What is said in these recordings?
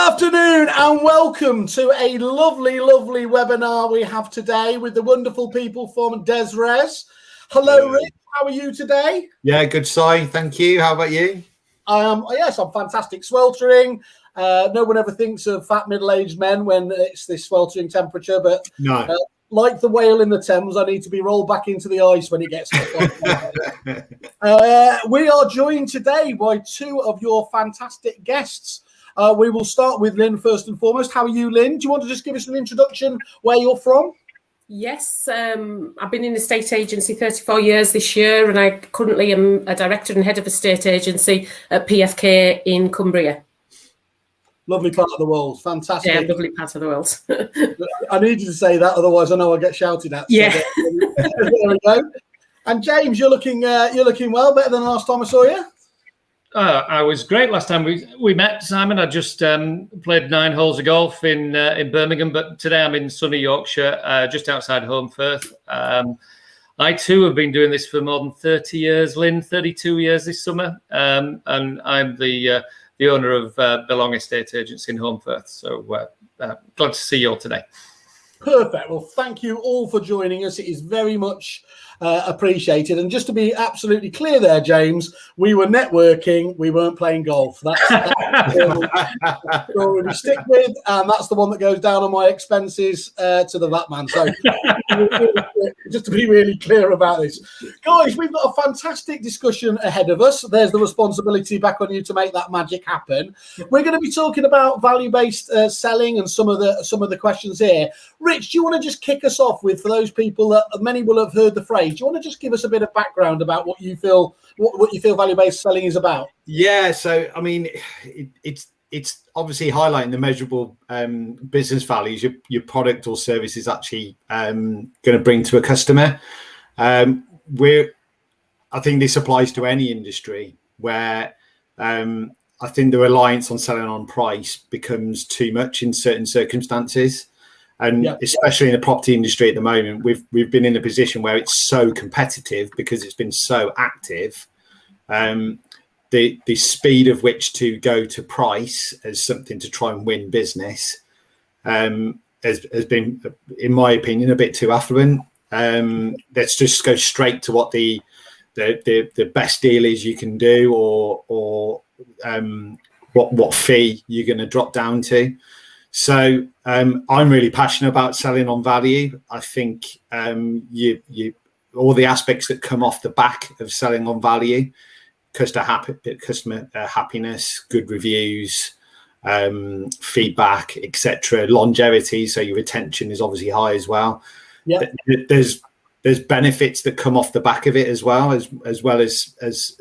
afternoon and welcome to a lovely webinar we have today with the wonderful people from Dezrez. Hello, Rick. How are you today? Yeah, good, Si. Thank you. How about you? Yes, I'm fantastic. Sweltering. No one ever thinks of fat middle-aged men when it's this sweltering temperature, but no. Like the whale in the Thames, I need to be rolled back into the ice when it gets hot. We are joined today by two of your fantastic guests. We will start with Lynn first and foremost. How are you, Lynn? Do you want to just give us an introduction where you're from? Yes, I've been in the estate agency 34 years this year, and I currently am a director and head of a estate agency at PFK in Cumbria. Lovely part of the world. Fantastic. Yeah, lovely part of the world. I need you to say that, otherwise I know I'll get shouted at. Yeah. So there we go. And James, you're looking well, better than the last time I saw you. I was great last time we met, Simon. I just played 9 holes of golf in Birmingham, but today I'm in sunny Yorkshire, just outside Holmfirth. I too have been doing this for more than 30 years, Lynn, 32 years this summer, and I'm the owner of Belong Estate Agents in Holmfirth. So glad to see you all today. Perfect. Well, thank you all for joining us. It is very much appreciated. And just to be absolutely clear there, James, we were networking. We weren't playing golf. That's the story we stick with. And that's the one that goes down on my expenses to the VAT man. So just to be really clear about this. Guys, we've got a fantastic discussion ahead of us. There's the responsibility back on you to make that magic happen. We're going to be talking about value-based selling and some of the questions here. Rich, do you want to just kick us off with, for those people that many will have heard the phrase, do you want to just give us a bit of background about what you feel value-based selling is about? Yeah, so I mean, it's obviously highlighting the measurable business values your product or service is actually going to bring to a customer. I think this applies to any industry where I think the reliance on selling on price becomes too much in certain circumstances. And especially in the property industry at the moment, we've been in a position where it's so competitive because it's been so active. The speed of which to go to price as something to try and win business has been, in my opinion, a bit too affluent. Let's just go straight to what the best deal is you can do, or what fee you're going to drop down to. So I'm really passionate about selling on value. I think all the aspects that come off the back of selling on value, customer happiness, good reviews, feedback, etc., longevity. So your retention is obviously high as well. Yeah. There's benefits that come off the back of it as well as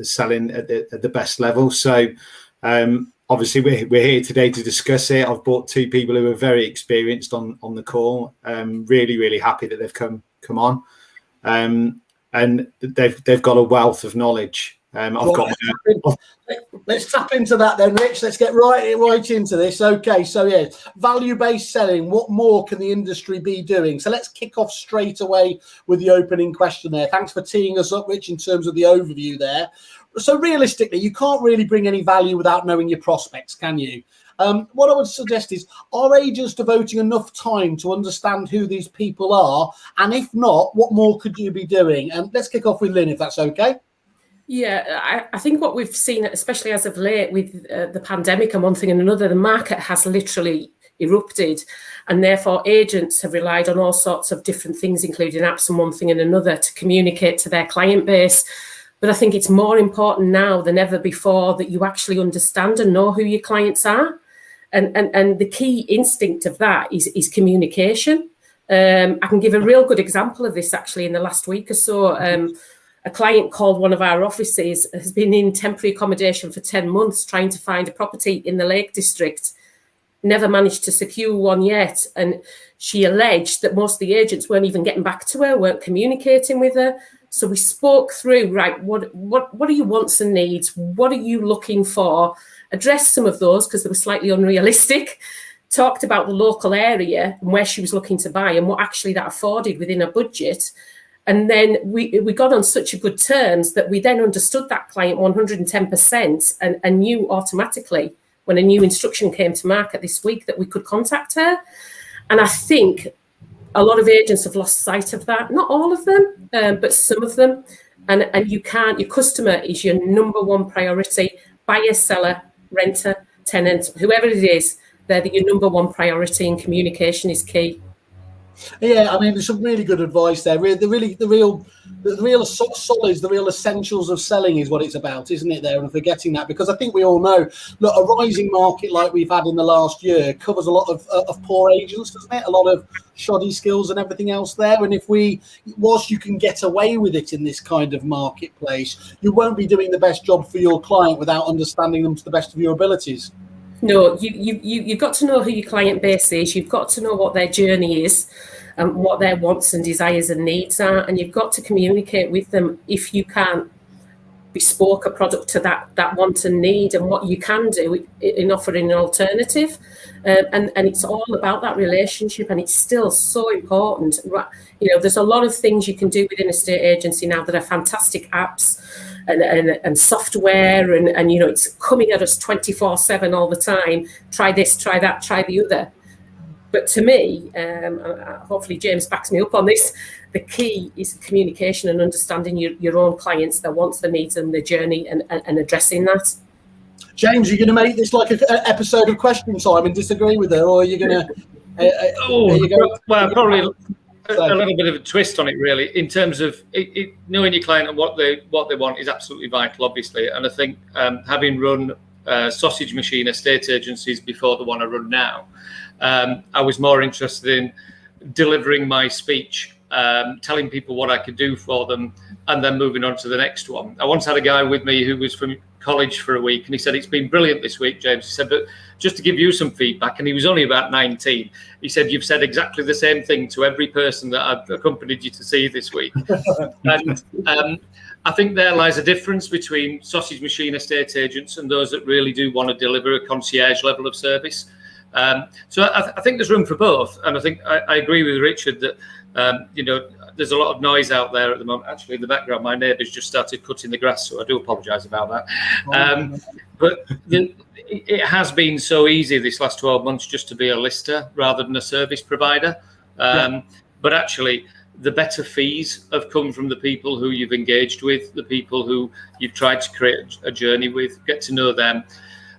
selling at the best level. So obviously, we're here today to discuss it. I've brought 2 people who are very experienced on the call. Really happy that they've come on, and they've got a wealth of knowledge. Let's tap into that then, Rich. Let's get right into this. Okay, so yeah, value-based selling. What more can the industry be doing? So let's kick off straight away with the opening question there. Thanks for teeing us up, Rich, in terms of the overview there. So realistically, you can't really bring any value without knowing your prospects, can you? What I would suggest is, are agents devoting enough time to understand who these people are? And if not, what more could you be doing? And let's kick off with Lynn, if that's okay. Yeah, I think what we've seen, especially as of late with the pandemic and one thing and another, the market has literally erupted, and therefore agents have relied on all sorts of different things, including apps and one thing and another, to communicate to their client base. But I think it's more important now than ever before that you actually understand and know who your clients are. And the key instinct of that is communication. I can give a real good example of this actually in the last week or so. A client called one of our offices, has been in temporary accommodation for 10 months trying to find a property in the Lake District, never managed to secure one yet. And she alleged that most of the agents weren't even getting back to her, weren't communicating with her. So we spoke through, right, what are your wants and needs? What are you looking for? Addressed some of those because they were slightly unrealistic. Talked about the local area and where she was looking to buy and what actually that afforded within her budget. And then we got on such a good terms that we then understood that client 110% and knew automatically when a new instruction came to market this week that we could contact her. And I think a lot of agents have lost sight of that. Not all of them, but some of them. And you can't, your customer is your number one priority. Buyer, seller, renter, tenant, whoever it is, they're your number one priority, and communication is key. Yeah, I mean, there's some really good advice there. The real solids, the real essentials of selling is what it's about, isn't it? There, and forgetting that, because I think we all know, look, a rising market like we've had in the last year covers a lot of poor agents, doesn't it? A lot of shoddy skills and everything else there. And whilst you can get away with it in this kind of marketplace, you won't be doing the best job for your client without understanding them to the best of your abilities. No, you've got to know who your client base is. You've got to know what their journey is and what their wants and desires and needs are. And you've got to communicate with them if you can't bespoke a product to that want and need, and what you can do in offering an alternative. And it's all about that relationship, and it's still so important. You know, there's a lot of things you can do within a estate agency now that are fantastic apps and software, and you know, it's coming at us 24/7 all the time. Try this, try that, try the other. But to me, hopefully James backs me up on this, the key is communication and understanding your own clients, their wants, their needs, and their journey, and addressing that. James, are you going to make this like an episode of Question Time and disagree with her, or are you going to? Well, probably a little bit of a twist on it, really, in terms of knowing your client and what they want is absolutely vital, obviously. And I think having run sausage machine estate agencies before the one I run now, I was more interested in delivering my speech, telling people what I could do for them, and then moving on to the next one. I once had a guy with me who was from college for a week, and he said, "It's been brilliant this week, James." He said, "But just to give you some feedback," and he was only about 19, he said, "You've said exactly the same thing to every person that I've accompanied you to see this week." And I think there lies a difference between sausage machine estate agents and those that really do want to deliver a concierge level of service. So I think there's room for both. And I think I agree with Richard that, you know, there's a lot of noise out there at the moment. Actually, in the background, my neighbours just started cutting the grass, so I do apologise about that. But it has been so easy this last 12 months just to be a lister rather than a service provider. But actually, the better fees have come from the people who you've engaged with, the people who you've tried to create a journey with, get to know them.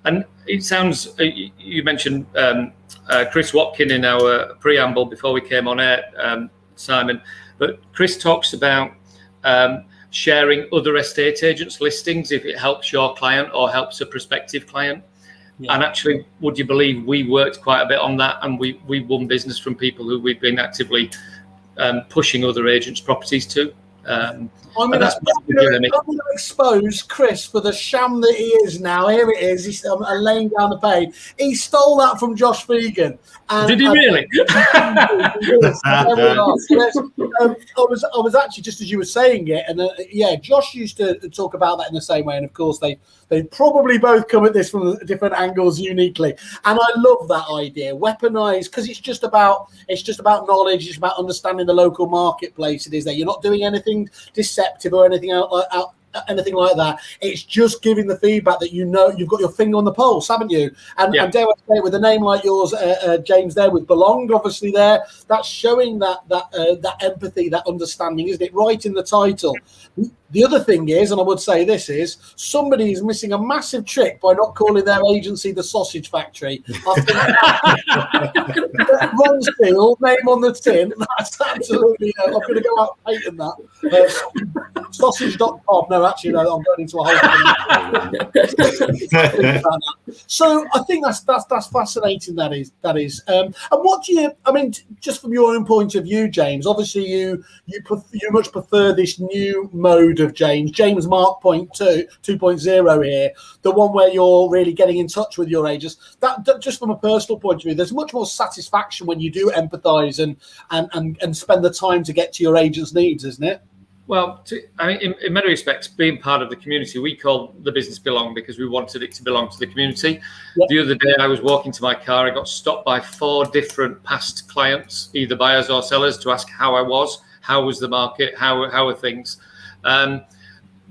And it sounds, you mentioned Chris Watkin in our preamble before we came on air, Simon, but Chris talks about sharing other estate agents' listings if it helps your client or helps a prospective client. Yeah. And actually, would you believe we worked quite a bit on that, and we won business from people who we've been actively pushing other agents' properties to. I'm going to expose Chris for the sham that he is now. Here it is. I'm laying down the page. He stole that from Josh Fegan. Did he really? I was actually, just as you were saying it, and Josh used to talk about that in the same way. And of course, they probably both come at this from different angles uniquely. And I love that idea, weaponized, because it's just about knowledge. It's about understanding the local marketplace. It is there. You're not doing anything deceptive or anything anything like that. It's just giving the feedback that you know you've got your finger on the pulse, haven't you? And dare I say, with a name like yours, James, there with Belong, obviously there, that's showing that empathy, that understanding, isn't it? Right in the title. The other thing is, and I would say this is, somebody is missing a massive trick by not calling their agency the Sausage Factory. Ron Steele, name on the tin. That's absolutely. I'm going to go out painting that. Sausage.com. No, actually, no. I'm going into a whole. So I think that's fascinating. That is. And what do you? I mean, just from your own point of view, James. Obviously, you much prefer this new mode of James Mark 2.0 here, the one where you're really getting in touch with your agents. That just from a personal point of view, there's much more satisfaction when you do empathize and spend the time to get to your agent's needs, isn't it? Well, in many respects, being part of the community, we call the business Belong because we wanted it to belong to the community. Yep. The other day, I was walking to my car. I got stopped by 4 different past clients, either buyers or sellers, to ask how I was, how was the market, how are things.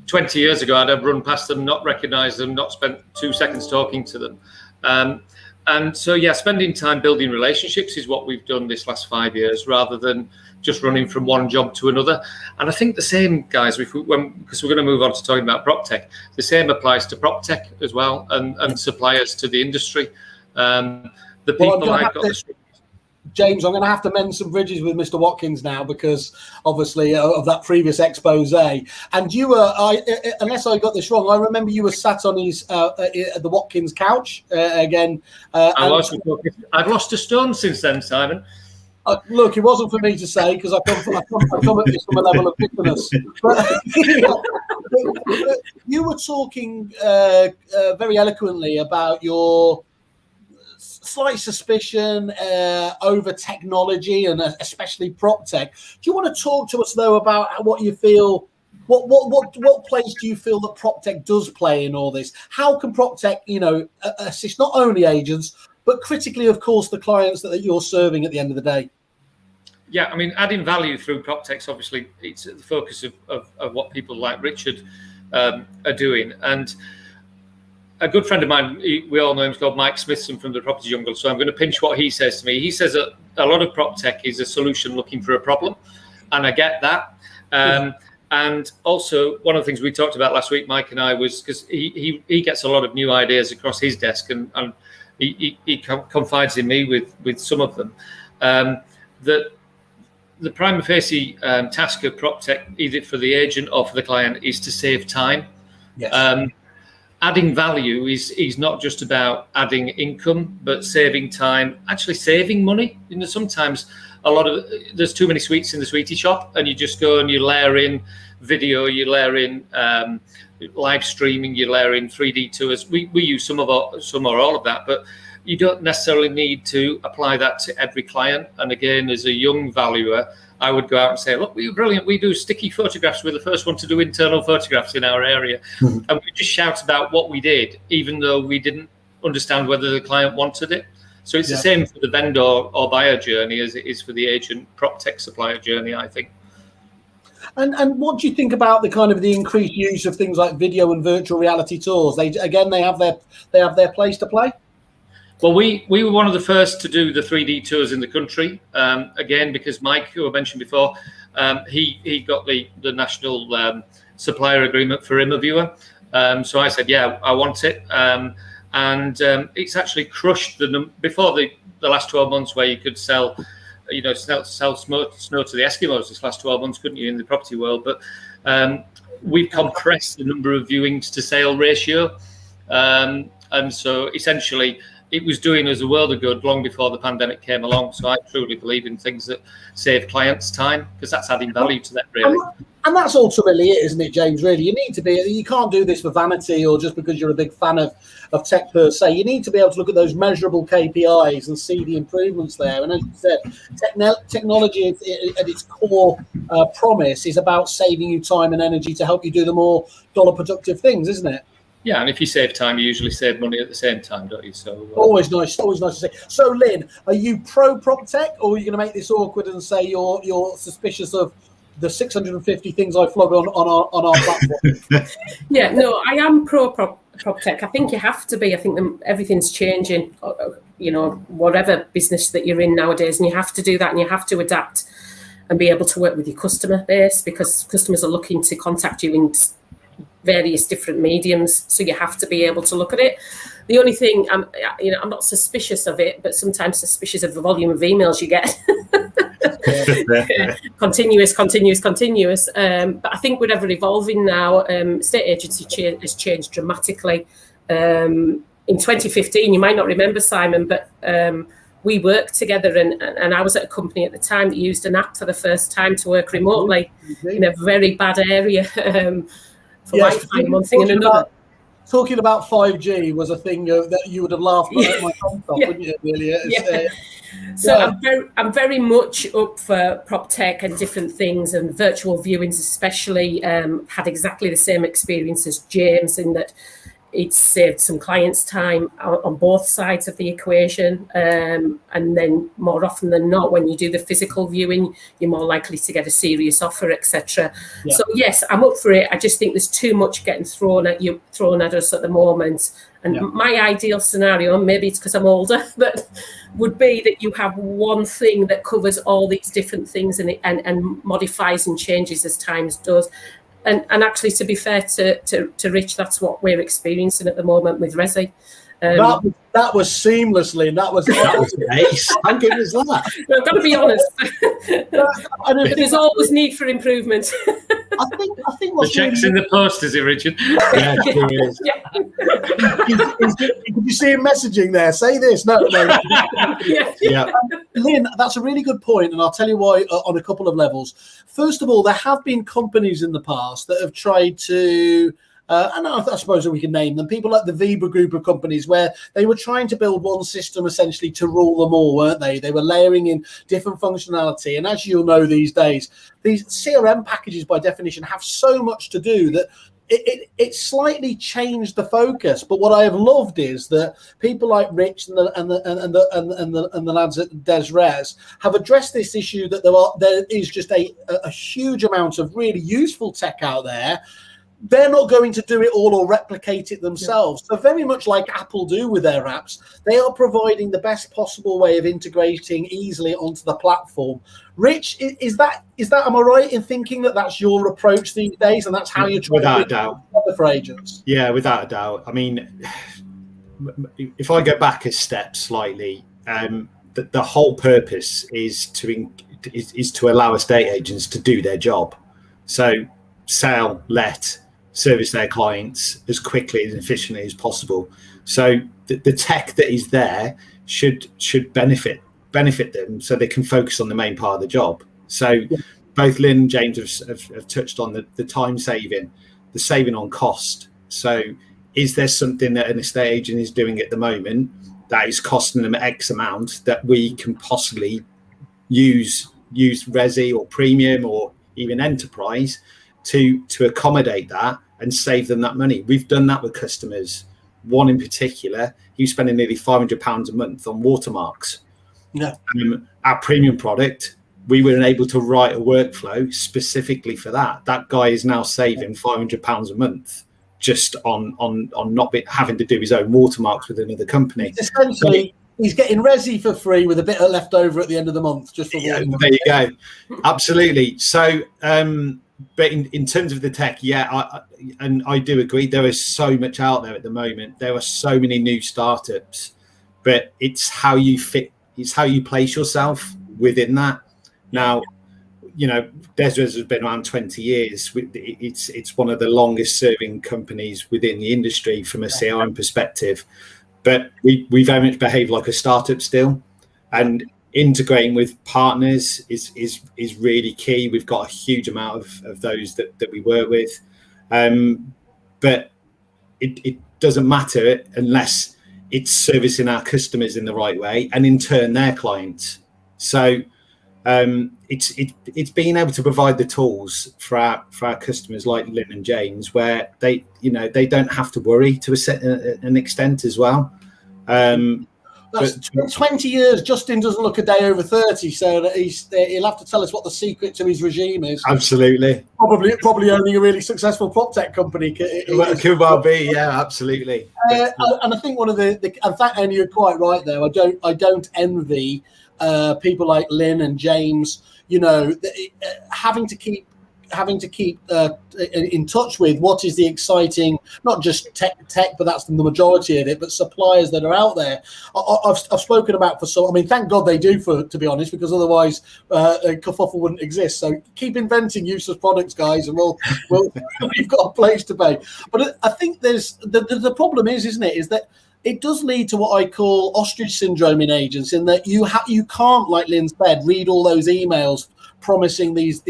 20 years ago, I'd have run past them, not recognised them, not spent 2 seconds talking to them. And so, yeah, spending time building relationships is what we've done this last 5 years, rather than just running from one job to another. And I think the same, guys, because we're going to move on to talking about prop tech, the same applies to prop tech as well, and suppliers to the industry. The people I've got James, I'm going to have to mend some bridges with Mr. Watkins now, because obviously of that previous expose. And you were, unless I got this wrong, I remember you were sat on his the Watkins couch again. I've lost a stone since then, Simon. Look, it wasn't for me to say, because I come at this from a level of bitterness. But you were talking very eloquently about your slight suspicion over technology, and especially prop tech. Do you want to talk to us though about what you feel? What place do you feel that prop tech does play in all this? How can prop tech, assist not only agents but critically, of course, the clients that you're serving at the end of the day? Yeah, I mean, adding value through prop tech's obviously it's at the focus of what people like Richard are doing. And a good friend of mine, we all know him, called Mike Smithson from the Property Jungle. So I'm going to pinch what he says to me. He says that a lot of prop tech is a solution looking for a problem, and I get that. And also, one of the things we talked about last week, Mike and I, was because he gets a lot of new ideas across his desk, and he confides in me with some of them. That the prima facie task of prop tech, either for the agent or for the client, is to save time. Yes. Adding value is not just about adding income, but saving time, actually saving money. Sometimes there's too many sweets in the sweetie shop, and you just go and you layer in video, you layer in live streaming, you layer in 3D tours. We use some or all of that, but you don't necessarily need to apply that to every client. And again, as a young valuer, I would go out and say, look, we're brilliant. We do sticky photographs. We're the first one to do internal photographs in our area. Mm-hmm. And we just shout about what we did, even though we didn't understand whether the client wanted it. So it's the same for the vendor or buyer journey as it is for the agent prop tech supplier journey, I think. And what do you think about the increased use of things like video and virtual reality tours? They have their place to play. Well, we were one of the first to do the 3D tours in the country. Again, because Mike, who I mentioned before, he got the national supplier agreement for Immerviewer. So I said, yeah, I want it. And it's actually crushed before the last 12 months where you could sell snow to the Eskimos this last 12 months, couldn't you, in the property world? But we've compressed the number of viewings to sale ratio. And so essentially, it was doing us a world of good long before the pandemic came along. So I truly believe in things that save clients time, because that's adding value to them, really. And that's ultimately it, isn't it, James? Really, you can't do this for vanity or just because you're a big fan of tech per se. You need to be able to look at those measurable KPIs and see the improvements there. And as you said, technology at its core promise is about saving you time and energy to help you do the more dollar productive things, isn't it? Yeah, and if you save time, you usually save money at the same time, don't you? So always nice to say. So, Lynn, are you pro prop tech, or are you going to make this awkward and say you're suspicious of the 650 things I flog on our platform? Yeah, no, I am pro prop tech. I think you have to be. I think everything's changing. Whatever business that you're in nowadays, and you have to do that, and you have to adapt and be able to work with your customer base, because customers are looking to contact you in various different mediums, so you have to be able to look at it. The only thing I'm not suspicious of it, but sometimes suspicious of the volume of emails you get. continuous. But I think we're ever evolving now. Estate agency has changed dramatically. In 2015, you might not remember, Simon, but we worked together, and I was at a company at the time that used an app for the first time to work remotely in a very bad area. For Wi-Fi, one thing and another. Talking about 5G was a thing that you would have laughed at my comments off, wouldn't you, really? So I'm very much up for prop tech and different things, and virtual viewings especially. Had exactly the same experience as James, in that it's saved some clients' time on both sides of the equation. And then more often than not, when you do the physical viewing, you're more likely to get a serious offer, etc. Yeah. So yes, I'm up for it. I just think there's too much getting thrown at us at the moment. And my ideal scenario, and maybe it's because I'm older, but would be that you have one thing that covers all these different things and modifies and changes as time does. And actually, to be fair to Rich, that's what we're experiencing at the moment with Resi. That was seamlessly, and that was ace. How good was that? I've got to be honest. There's always need for improvement. I think the check's in the post, is it, Richard? Yeah, it is. Did you see him messaging there? Say this. No. Yeah. Lynn, that's a really good point, and I'll tell you why on a couple of levels. First of all, there have been companies in the past that have tried to, and I suppose we can name them, people like the Vibra group of companies, where they were trying to build one system essentially to rule them all, weren't they? They were layering in different functionality. And as you'll know these days, these CRM packages by definition have so much to do that it slightly changed the focus. But what I have loved is that people like Rich and the lads at Dezrez have addressed this issue, that there is just a huge amount of really useful tech out there. They're not going to do it all or replicate it themselves. So very much like Apple do with their apps, they are providing the best possible way of integrating easily onto the platform. Rich, is that am I right in thinking that that's your approach these days, and that's how you're trying without a doubt for agents? Yeah, without a doubt. I mean, if I go back a step slightly, the whole purpose is to allow estate agents to do their job. So sell, let, service their clients as quickly and efficiently as possible. So the tech that is there should benefit them, so they can focus on the main part of the job. So both Lynn and James have touched on the time saving, the saving on cost. So is there something that an estate agent is doing at the moment that is costing them X amount that we can possibly use Resi or Premium or even Enterprise to accommodate that and save them that money? We've done that with customers. One in particular, he was spending nearly £500 a month on watermarks. Yeah. Our Premium product, we were able to write a workflow specifically for that. That guy is now saving £500 a month just on not having to do his own watermarks with another company. Essentially, he's getting Resi for free with a bit of left over at the end of the month. Just for there you go. Absolutely. So, but in terms of the tech, I do agree. There is so much out there at the moment. There are so many new startups, but it's how you fit. It's how you place yourself within that. Now, Dezrez has been around 20 years. It's one of the longest serving companies within the industry from a CRM perspective. But we very much behave like a startup still, and integrating with partners is really key. We've got a huge amount of those that we work with, but it doesn't matter unless it's servicing our customers in the right way, and in turn their clients. So it's being able to provide the tools for our customers like Lynn and James, where they don't have to worry to an extent as well. That's 20 years. Justin doesn't look a day over 30, so that he'll have to tell us what the secret to his regime is. Absolutely. Probably owning a really successful prop tech company. Could well be, yeah, absolutely. And I think one of the in fact, and you're quite right there. I don't envy people like Lynn and James. Having to keep in touch with what is the exciting, not just tech, but that's the majority of it, but suppliers that are out there. I've spoken about thank God they do, to be honest, because otherwise Kerfuffle wouldn't exist. So keep inventing useless products, guys, and we've got a place to pay. But I think the problem isn't it, is that it does lead to what I call ostrich syndrome in agents, in that you can't, like Lynn said, read all those emails promising these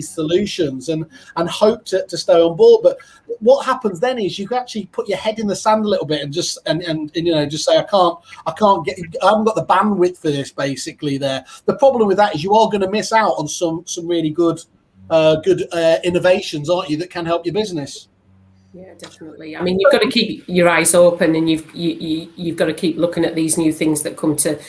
solutions and hope to stay on board. But what happens then is you can actually put your head in the sand a little bit and just say I haven't got the bandwidth for this, basically. There, the problem with that is you are going to miss out on some really good innovations, aren't you, that can help your business. Yeah, definitely. I mean, you've got to keep your eyes open, and you've got to keep looking at these new things that come to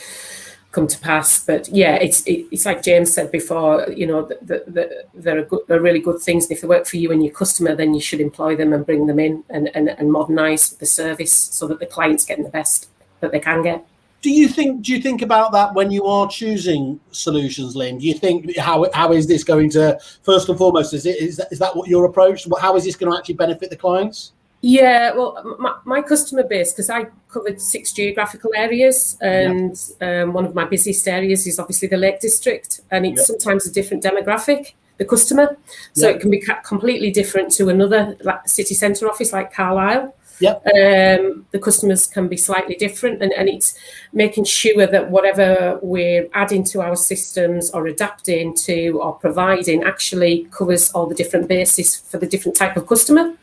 pass. But yeah, it's like James said before. You know, they're really good things. And if they work for you and your customer, then you should employ them and bring them in and modernise the service so that the client's getting the best that they can get. Do you think about that when you are choosing solutions, Lynn? Do you think how is this going to, first and foremost, is that what your approach? How is this going to actually benefit the clients? Yeah, well, my customer base, because I covered 6 geographical areas, and one of my busiest areas is obviously the Lake District, and it's sometimes a different demographic, the customer. So it can be completely different to another city centre office like Carlisle. The customers can be slightly different, and it's making sure that whatever we're adding to our systems or adapting to or providing actually covers all the different bases for the different type of customer.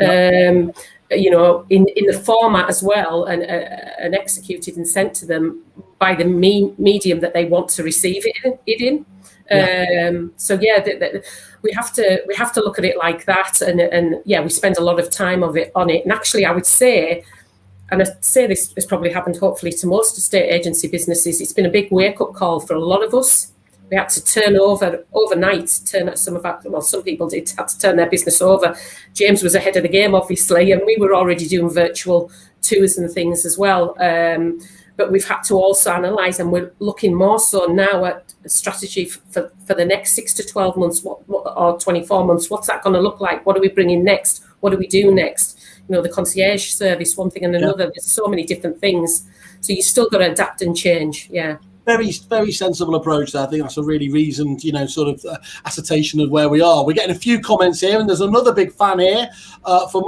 You know, in the format as well, and executed and sent to them by the medium that they want to receive it in. So we have to look at it like that, and we spend a lot of time on it. And actually, I would say, and I say this has probably happened hopefully to most estate agency businesses, it's been a big wake up call for a lot of us. We had to turn over overnight. Some people did have to turn their business over. James was ahead of the game, obviously, and we were already doing virtual tours and things as well. But we've had to also analyse, and we're looking more so now at a strategy for the next 6 to 12 months or 24 months. What's that going to look like? What are we bringing next? What do we do next? You know, the concierge service, one thing and another. There's so many different things. So you still got to adapt and change. Yeah. Very, very sensible approach there. I think that's a really reasoned, sort of assertion of where we are. We're getting a few comments here, and there's another big fan here from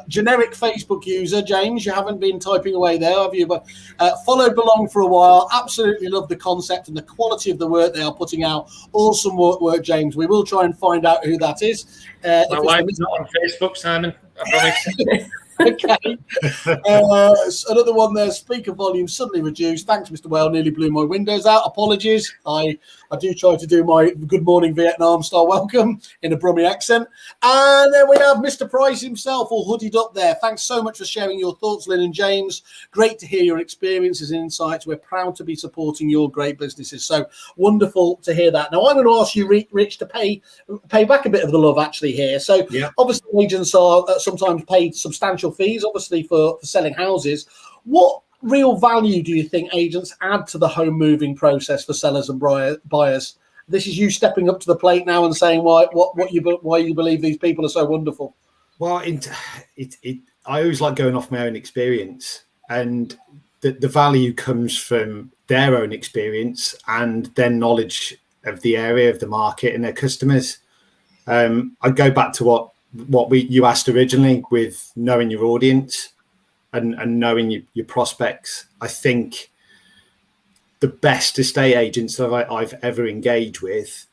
generic Facebook user, James. You haven't been typing away there, have you? But followed Belong for a while. Absolutely love the concept and the quality of the work they are putting out. Awesome work, James. We will try and find out who that is. My wife is not on Facebook, Simon. I promise. Okay. Another one there. Speaker volume suddenly reduced. Thanks, Mr. Whale. Nearly blew my windows out. Apologies. I do try to do my Good Morning Vietnam style welcome in a Brummie accent. And then we have Mr. Price himself, all hoodied up there. Thanks so much for sharing your thoughts, Lynn and James. Great to hear your experiences and insights. We're proud to be supporting your great businesses. So wonderful to hear that. Now I'm going to ask you, Rich, to pay back a bit of the love actually here. So obviously agents are sometimes paid substantial fees, obviously for selling houses. What real value do you think agents add to the home moving process for sellers and buyers? This is you stepping up to the plate now and saying why you believe these people are so wonderful. Well, I always like going off my own experience, and the value comes from their own experience and their knowledge of the area, of the market and their customers. I go back to what you asked originally with knowing your audience and knowing your prospects. I think the best estate agents that I've ever engaged with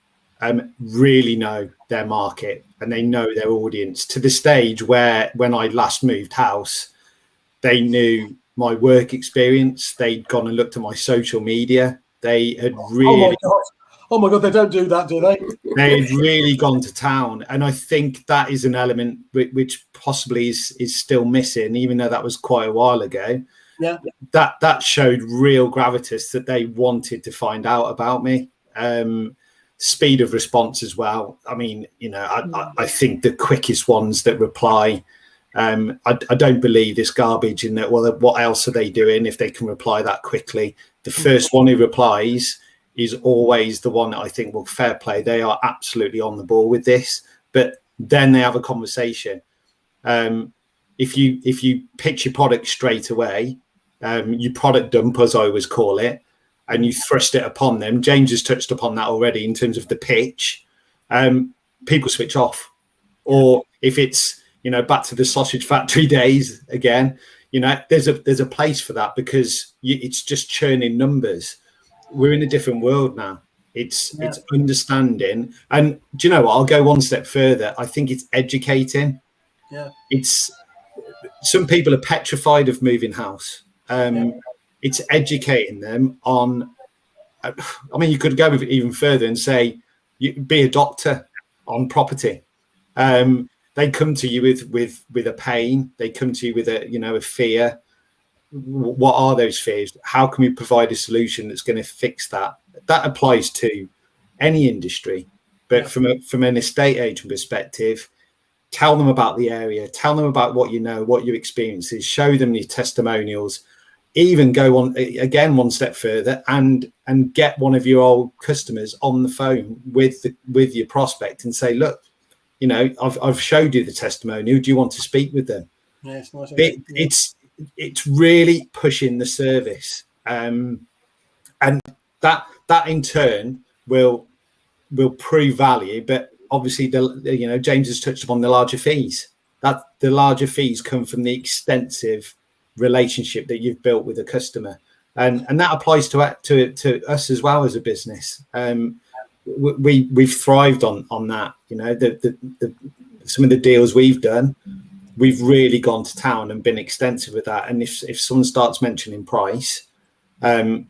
really know their market and they know their audience to the stage where when I last moved house, they knew my work experience. They'd gone and looked at my social media. They had really... Oh my God, they don't do that, do they? They've really gone to town. And I think that is an element which possibly is still missing, even though that was quite a while ago. Yeah. That showed real gravitas that they wanted to find out about me. Speed of response as well. I mean, I think the quickest ones that reply, I don't believe this garbage in that, well, what else are they doing if they can reply that quickly? The first one who replies is always the one that I think, well, fair play. They are absolutely on the ball with this, but then they have a conversation. If you pitch your product straight away, you product dump, as I always call it, and you thrust it upon them. James has touched upon that already in terms of the pitch. People switch off, or if it's, back to the sausage factory days again, there's a place for that because it's just churning numbers. We're in a different world now. It's understanding. And do you know what? I'll go one step further. I think it's educating. Yeah. It's some people are petrified of moving house. It's educating them on, I mean, you could go even further and say, be a doctor on property. They they come to you with a pain. They come to you with a fear. What are those fears? How can we provide a solution that's going to fix that? That applies to any industry, but from an estate agent perspective, tell them about the area, tell them about what you know, what your experience is, show them your testimonials, even go on again one step further and get one of your old customers on the phone with your prospect and say, look, I've showed you the testimonial. Do you want to speak with them? Yeah, it's nice. It's really pushing the service, and that in turn will prove value. But obviously, James has touched upon the larger fees. That the larger fees come from the extensive relationship that you've built with a customer, and that applies to us as well as a business. We've thrived on that. Some of the deals we've done, we've really gone to town and been extensive with that. And if someone starts mentioning price, and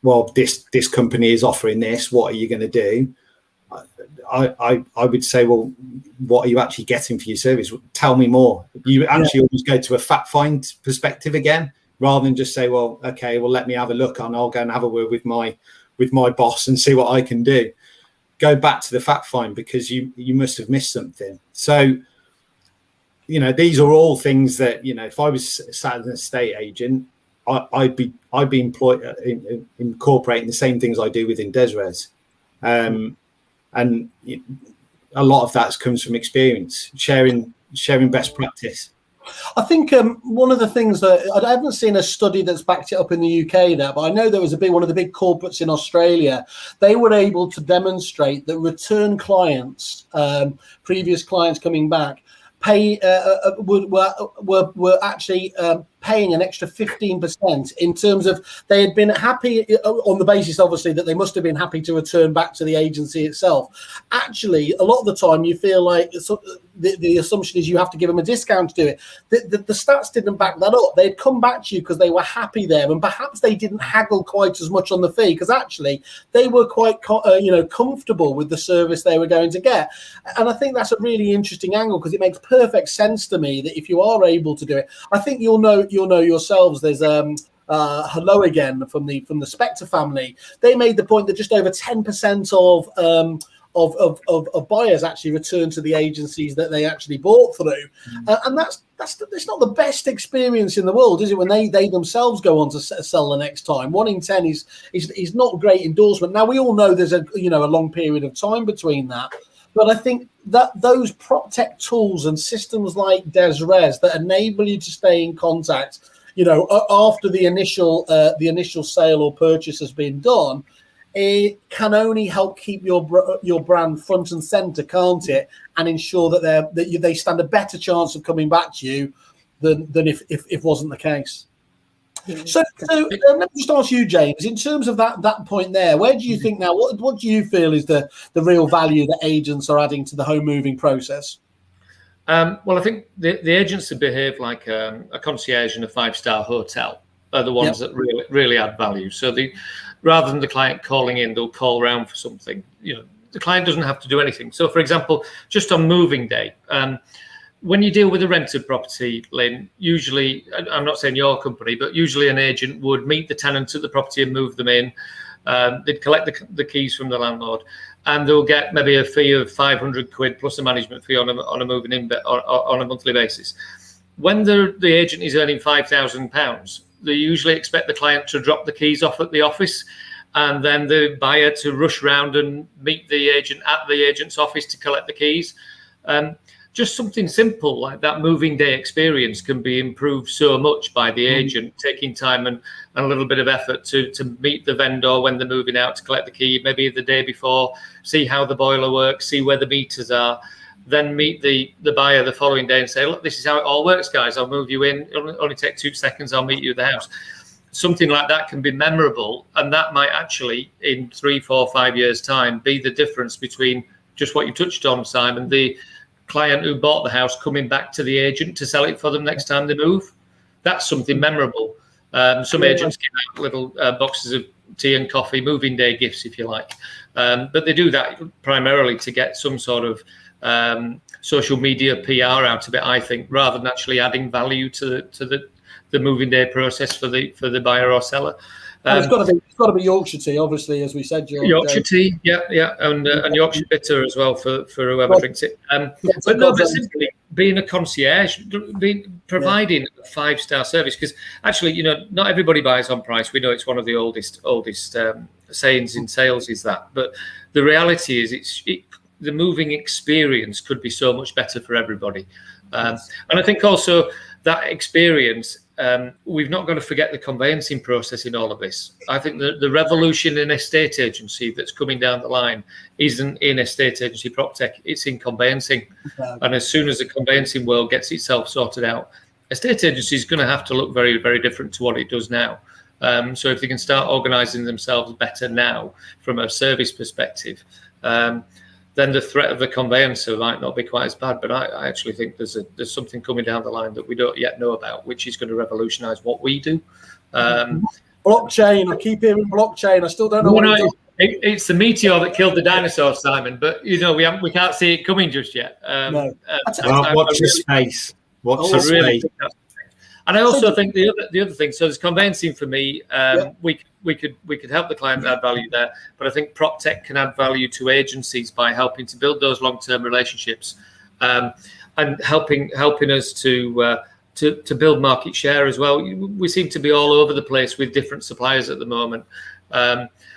well, this company is offering this, what are you going to do? I would say, well, what are you actually getting for your service? Tell me more. You actually always go to a fact find perspective again, rather than just say, well, okay, well, let me have a look and I'll go and have a word with my boss and see what I can do. Go back to the fact find, because you must have missed something. So, these are all things that, if I was sat as an estate agent, I'd be employed incorporating the same things I do within Dezrez. And a lot of that comes from experience, sharing best practice. I think one of the things that I haven't seen a study that's backed it up in the UK there, but I know there was one of the big corporates in Australia. They were able to demonstrate that return clients, previous clients coming back, were actually paying an extra 15% in terms of they had been happy on the basis, obviously, that they must have been happy to return back to the agency itself. Actually, a lot of the time you feel like the assumption is you have to give them a discount to do it. The stats didn't back that up. They'd come back to you because they were happy there, and perhaps they didn't haggle quite as much on the fee because actually they were quite comfortable with the service they were going to get. And I think that's a really interesting angle, because it makes perfect sense to me that if you are able to do it, I think you'll know yourselves. There's hello again from the Spectre family. They made the point that just over 10% of buyers actually return to the agencies that they actually bought through, and that's it's not the best experience in the world, is it? When they themselves go on to sell the next time, 1 in 10 is not a great endorsement. Now we all know there's a long period of time between that. But I think that those prop tech tools and systems like Dezrez that enable you to stay in contact, after the initial sale or purchase has been done, it can only help keep your brand front and center, can't it? And ensure that they stand a better chance of coming back to you than if wasn't the case. So let me just ask you, James, in terms of that point there, where do you think now, what do you feel is the real value that agents are adding to the home moving process? Well, I think the agents that behave like a concierge in a 5-star hotel are the ones that really add value. So rather than the client calling in, they'll call around for something. The client doesn't have to do anything. So, for example, just on moving day, when you deal with a rented property, Lynn, usually, I'm not saying your company, but usually an agent would meet the tenant at the property and move them in. They'd collect the keys from the landlord, and they'll get maybe a fee of 500 quid plus a management fee on a moving in on a monthly basis. When the agent is earning £5,000, they usually expect the client to drop the keys off at the office, and then the buyer to rush round and meet the agent at the agent's office to collect the keys. Just something simple like that moving day experience can be improved so much by the agent taking time and a little bit of effort to meet the vendor when they're moving out to collect the key, maybe the day before, see how the boiler works, see where the meters are, then meet the buyer the following day and say, look, this is how it all works, guys. I'll move you in. It'll only take 2 seconds. I'll meet you at the house. Something like that can be memorable, and that might actually, in 3, 4, 5 years' time, be the difference between just what you touched on, Simon, the client who bought the house coming back to the agent to sell it for them next time they move. That's something memorable. Some agents give out little boxes of tea and coffee, moving day gifts, if you like. But they do that primarily to get some sort of social media PR out of it, I think, rather than actually adding value to the moving day process for the buyer or seller. And it's got to be Yorkshire tea, obviously, as we said. Yorkshire tea, yeah, and Yorkshire bitter as well for whoever drinks it. But simply being a concierge, providing a 5-star service, because actually, not everybody buys on price. We know it's one of the oldest sayings in sales is that, but the reality is the moving experience could be so much better for everybody, and I think also that experience. We've not got to forget the conveyancing process in all of this. I think the revolution in estate agency that's coming down the line isn't in estate agency prop tech, it's in conveyancing. Okay. And as soon as the conveyancing world gets itself sorted out, estate agency is going to have to look very, very different to what it does now. So if they can start organising themselves better now from a service perspective, then the threat of the conveyancer might not be quite as bad. But I actually think there's something coming down the line that we don't yet know about, which is going to revolutionise what we do. Blockchain. I keep hearing blockchain. I still don't know. It's the meteor that killed the dinosaurs, Simon. But we can't see it coming just yet. No. Watch the space. Watch the space. And I also think the other thing. So there's conveyancing for me. We could help the client add value there, but I think prop tech can add value to agencies by helping to build those long-term relationships, and helping us to build market share as well. We seem to be all over the place with different suppliers at the moment.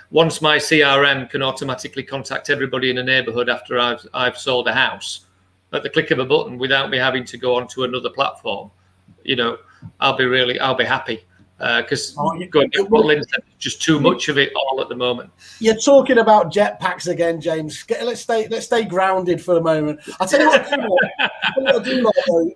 Once my CRM can automatically contact everybody in a neighbourhood after I've sold a house at the click of a button without me having to go onto another platform, I'll be happy. Because just too much of it all at the moment. You're talking about jetpacks again, James. Let's stay grounded for a moment. I'll tell you what I do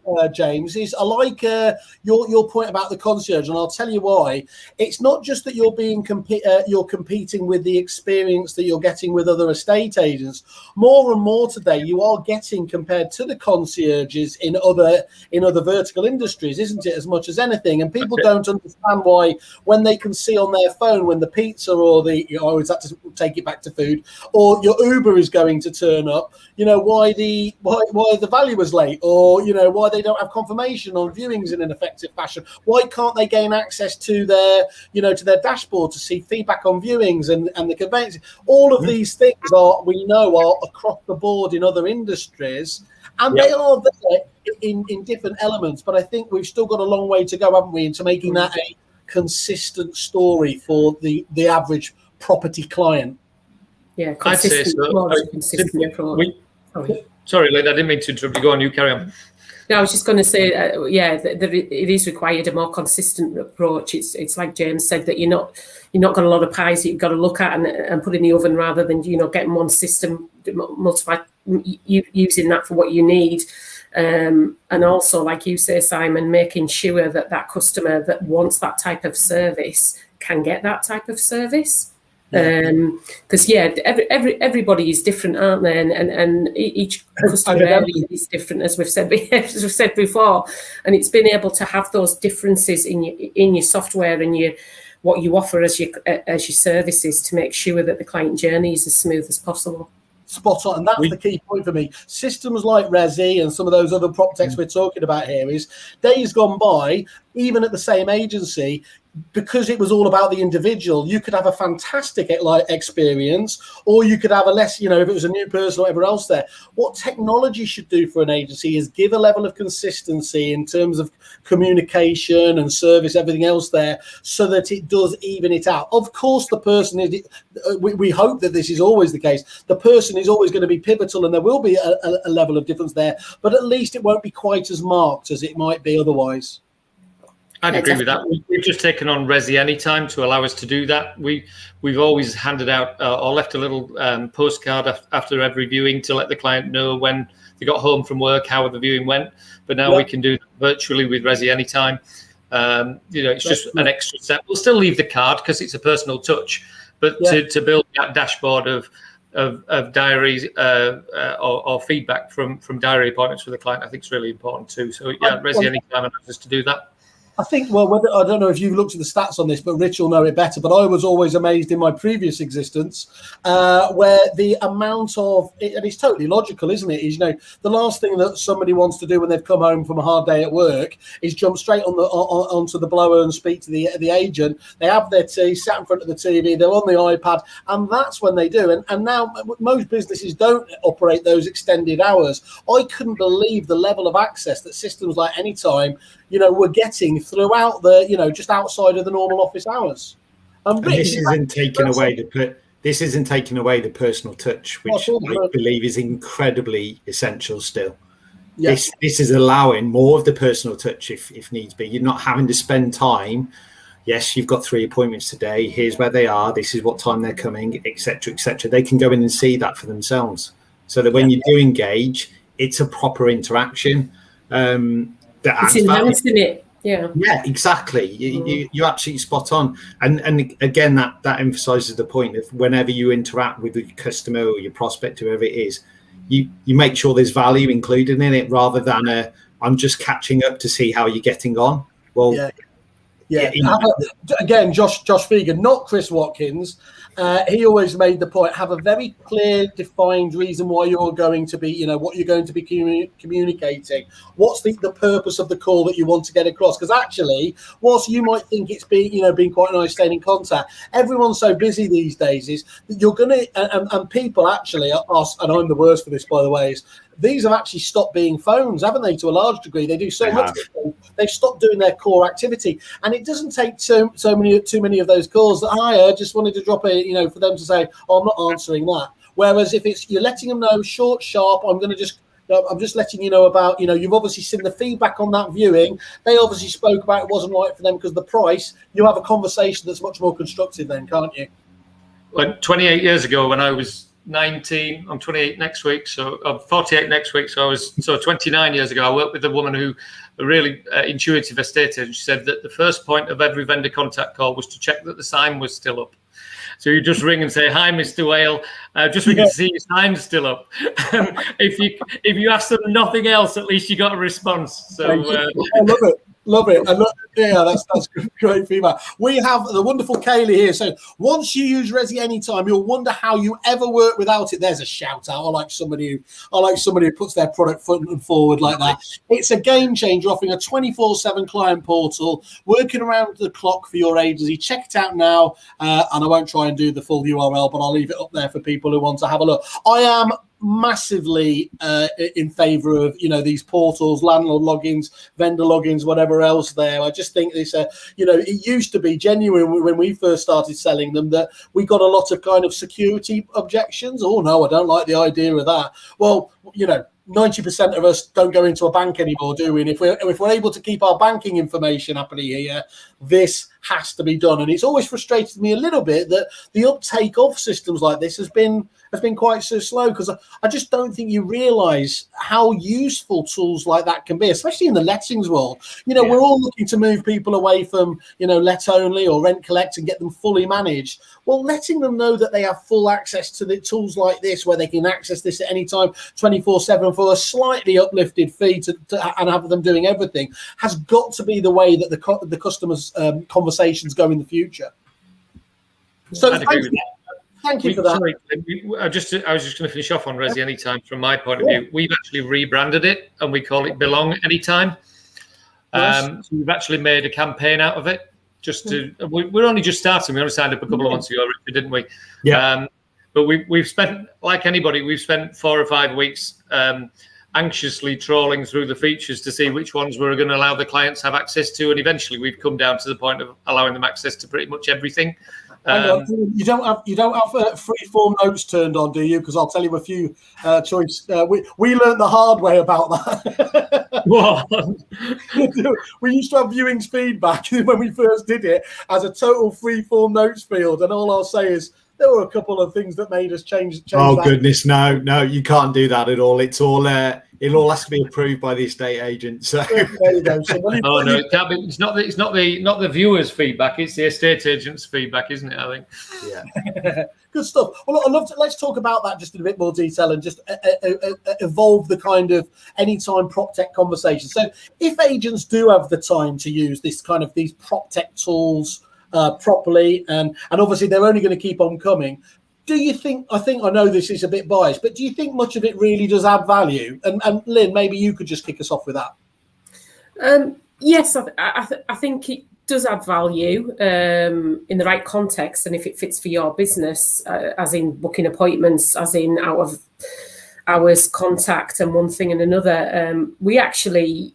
like, James, is I like your point about the concierge, and I'll tell you why. It's not just that you're competing with the experience that you're getting with other estate agents. More and more today, you are getting compared to the concierges in other vertical industries, isn't it? As much as anything, and people don't understand why when they can see on their phone when the pizza or I always have to take it back to food, or your Uber is going to turn up, why the value was late, or why they don't have confirmation on viewings in an effective fashion. Why can't they gain access to their to their dashboard to see feedback on viewings and the conveyancing? All of these things are across the board in other industries, and they are there in different elements. But I think we've still got a long way to go, haven't we, into making that a consistent story for the average property client. Yeah, I'd say so. Sorry, Lynn, I didn't mean to interrupt you. Go on, you carry on. No, I was just going to say, it is required a more consistent approach. It's like James said, that you're not got a lot of pies that you've got to look at and put in the oven, rather than getting one system, multiply, using that for what you need. And also, like you say, Simon, making sure that customer that wants that type of service can get that type of service. Because everybody is different, aren't they? And each customer area is different, as we've said before. And it's been able to have those differences in your software and what you offer as your services to make sure that the client journey is as smooth as possible. Spot on, and that's the key point for me. Systems like Resi and some of those other prop techs we're talking about here is days gone by, even at the same agency, because it was all about the individual. You could have a fantastic experience, or you could have a less, if it was a new person or whatever else there. What technology should do for an agency is give a level of consistency in terms of communication and service, everything else there, so that it does even it out. Of course, the person is, we hope that this is always the case. The person is always going to be pivotal, and there will be a level of difference there, but at least it won't be quite as marked as it might be otherwise. I'd agree with that. We've just taken on Resi Anytime to allow us to do that. We've always handed out or left a little postcard after every viewing to let the client know when they got home from work, how the viewing went. But now we can do it virtually with Resi Anytime. It's just an extra step. We'll still leave the card because it's a personal touch, but to build that dashboard of diaries or feedback from diary appointments for the client, I think is really important too. So Resi Anytime allows us to do that. I think, well, I don't know if you've looked at the stats on this, but Rich will know it better. But I was always amazed in my previous existence where the amount of, and it's totally logical, isn't it? Is, the last thing that somebody wants to do when they've come home from a hard day at work is jump straight onto the blower and speak to the agent. They have their tea, sat in front of the TV, they're on the iPad, and that's when they do. And now most businesses don't operate those extended hours. I couldn't believe the level of access that systems like Anytime, were getting throughout the, just outside of the normal office hours. And this isn't taking away the personal touch, which I believe is incredibly essential still. Yes. This is allowing more of the personal touch if needs be. You're not having to spend time. Yes, you've got 3 appointments today. Here's where they are. This is what time they're coming, etc., etc. They can go in and see that for themselves, so that when you do engage, it's a proper interaction. It's enhancing it. Yeah, exactly. You're absolutely spot on. And again, that emphasises the point of whenever you interact with your customer or your prospect, whoever it is, you make sure there's value included in it, rather than I'm just catching up to see how you're getting on. Well, again, Josh Fegan, not Chris Watkins. He always made the point: have a very clear, defined reason why you're going to be, what you're going to be communicating. What's the purpose of the call that you want to get across? Because actually, whilst you might think it's being quite nice staying in contact, everyone's so busy these days is that you're going to, and people actually are, and I'm the worst for this, by the way, is these have actually stopped being phones, haven't they, to a large degree? They do so much. They've stopped doing their core activity. And it doesn't take too many of those calls that, I just wanted to drop for them to say, I'm not answering that. Whereas if you're letting them know, short, sharp, I'm just letting you know about, you've obviously seen the feedback on that viewing. They obviously spoke about it wasn't right for them because of the price. You have a conversation that's much more constructive then, can't you? Well, 28 years ago when I was 19, I'm 28 next week, so I'm 48 next week. So 29 years ago, I worked with a woman who, a really intuitive estate agent. She said that the first point of every vendor contact call was to check that the sign was still up. So you just ring and say, "Hi, Mr. Whale, just ringing to see your sign's still up." If you ask them nothing else, at least you got a response. So I love it. That's great feedback. We have the wonderful Kaylee here. So once you use Resi Anytime, you'll wonder how you ever work without it. There's a shout out. I like somebody who puts their product front and forward like that. It's a game changer, offering a 24/7 client portal, working around the clock for your agency. Check it out now, and I won't try and do the full URL, but I'll leave it up there for people who want to have a look. I am massively in favor of these portals, landlord logins, vendor logins, whatever else there. I just think this it used to be genuine when we first started selling them that we got a lot of kind of security objections. Oh no, I don't like the idea of that. Well, 90% of us don't go into a bank anymore, do we? And if we're able to keep our banking information happily here, this has to be done. And it's always frustrated me a little bit that the uptake of systems like this has been quite so slow, because I just don't think you realise how useful tools like that can be, especially in the lettings world. We're all looking to move people away from let only or rent collect and get them fully managed. Well, letting them know that they have full access to the tools like this, where they can access this at any time, 24/7 for a slightly uplifted fee and have them doing everything, has got to be the way that the customers' conversations go in the future. So thank you for that. Sorry, I was just going to finish off on Resi Anytime from my point of view. We've actually rebranded it and we call it Belong Anytime. So we've actually made a campaign out of it. We're only just starting. We only signed up a couple of months ago, didn't we? Yeah. But we've spent, like anybody, 4 or 5 weeks anxiously trawling through the features to see which ones we're going to allow the clients have access to, and eventually we've come down to the point of allowing them access to pretty much everything. You don't have free form notes turned on, do you? Because I'll tell you a few choice. We learned the hard way about that. What? We used to have viewings feedback when we first did it as a total free form notes field, and all I'll say is there were a couple of things that made us change. Oh, goodness, no, you can't do that at all. It's all it'll all have to be approved by the estate agent. So There you go. So Oh no, it can't be. It's not the viewers' feedback. It's the estate agent's feedback, isn't it? I think. yeah. Good stuff. Well, I'd love to. Let's talk about that just in a bit more detail and just evolve the kind of anytime prop tech conversation. So, if agents do have the time to use these prop tech tools properly, and obviously they're only going to keep on coming. Do you think? I know this is a bit biased, but do you think much of it really does add value? And Lynn, maybe you could just kick us off with that. Yes, I think it does add value in the right context, and if it fits for your business, as in booking appointments, as in out of hours contact, and one thing and another. We actually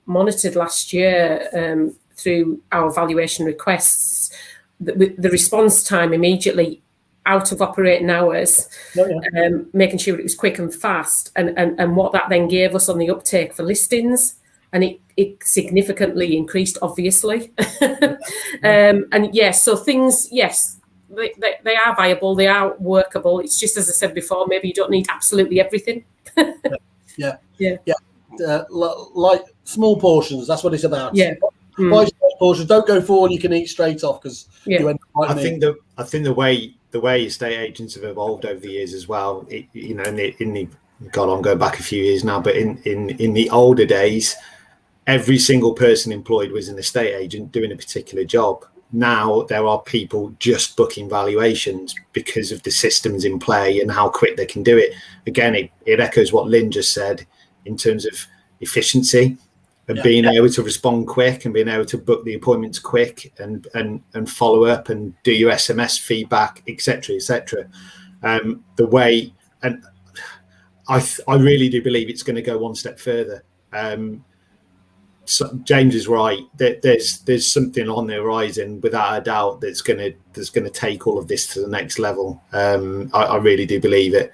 monitored last year through our valuation requests the response time immediately out of operating hours, making sure it was quick and fast, and what that then gave us on the uptake for listings. And it significantly increased, obviously. And yes, so things, yes, they are viable, they are workable. It's just, as I said before, maybe you don't need absolutely everything. Yeah. Like small portions, that's what it's about. Yeah. Buy small portions, don't go for all you can eat straight off, because you end up I think the way estate agents have evolved over the years as well. God, I'm going back a few years now, but in the older days, every single person employed was an estate agent doing a particular job. Now there are people just booking valuations because of the systems in play and how quick they can do it. Again, it echoes what Lynn just said in terms of efficiency and being able to respond quick and being able to book the appointments quick and follow up and do your SMS feedback, etc., etc. The way, and I really do believe it's going to go one step further. So James is right. There's something on the horizon, without a doubt, that's going to take all of this to the next level. I really do believe it.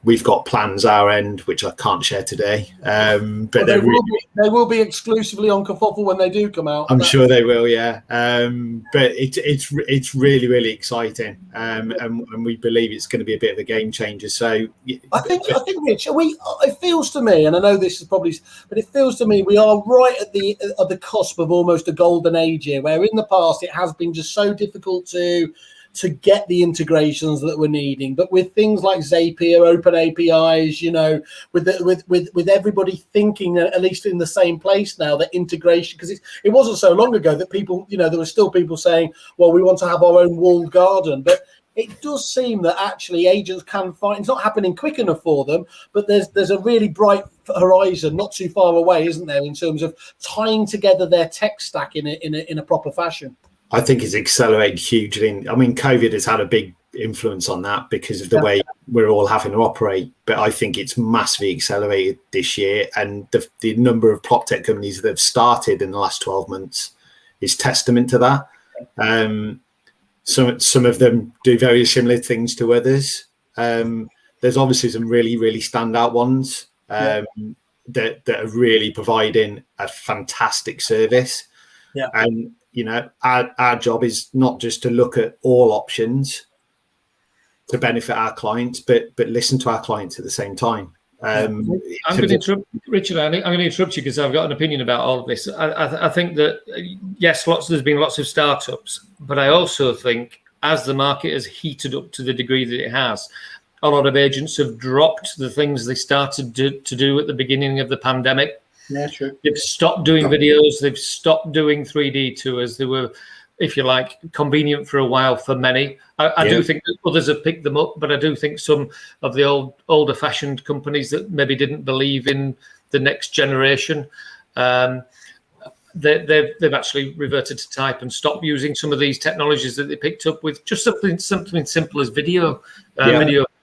We've got plans our end, which I can't share today. But they will be exclusively on Kerfuffle when they do come out. I'm sure they will, yeah. But it's really, really exciting, and we believe it's going to be a bit of a game changer. So I think Rich, it feels to me, and I know this is probably, but it feels to me we are right at the cusp of almost a golden age here, where in the past it has been just so difficult to get the integrations that we're needing, but with things like Zapier, open APIs, with everybody thinking at least in the same place now, that integration, because it wasn't so long ago that people, there were still people saying, well, we want to have our own walled garden, but it does seem that actually agents can find, it's not happening quick enough for them, but there's a really bright horizon not too far away, isn't there, in terms of tying together their tech stack in a proper fashion. I think it's accelerated hugely. I mean, COVID has had a big influence on that because of the way we're all having to operate. But I think it's massively accelerated this year. And the number of prop tech companies that have started in the last 12 months is testament to that. Some of them do very similar things to others. There's obviously some really, really standout ones that are really providing a fantastic service. Yeah. And our job is not just to look at all options to benefit our clients, but listen to our clients at the same time. I'm going to interrupt, Richard. I'm going to interrupt you because I've got an opinion about all of this. I think that yes, there's been lots of startups, but I also think as the market has heated up to the degree that it has, a lot of agents have dropped the things they started to do at the beginning of the pandemic. Yeah, true. They've stopped doing videos. They've stopped doing 3D tours. They were, if you like, convenient for a while for many. I do think that others have picked them up, but I do think some of the older-fashioned companies that maybe didn't believe in the next generation, they've actually reverted to type and stopped using some of these technologies that they picked up with just something simple as video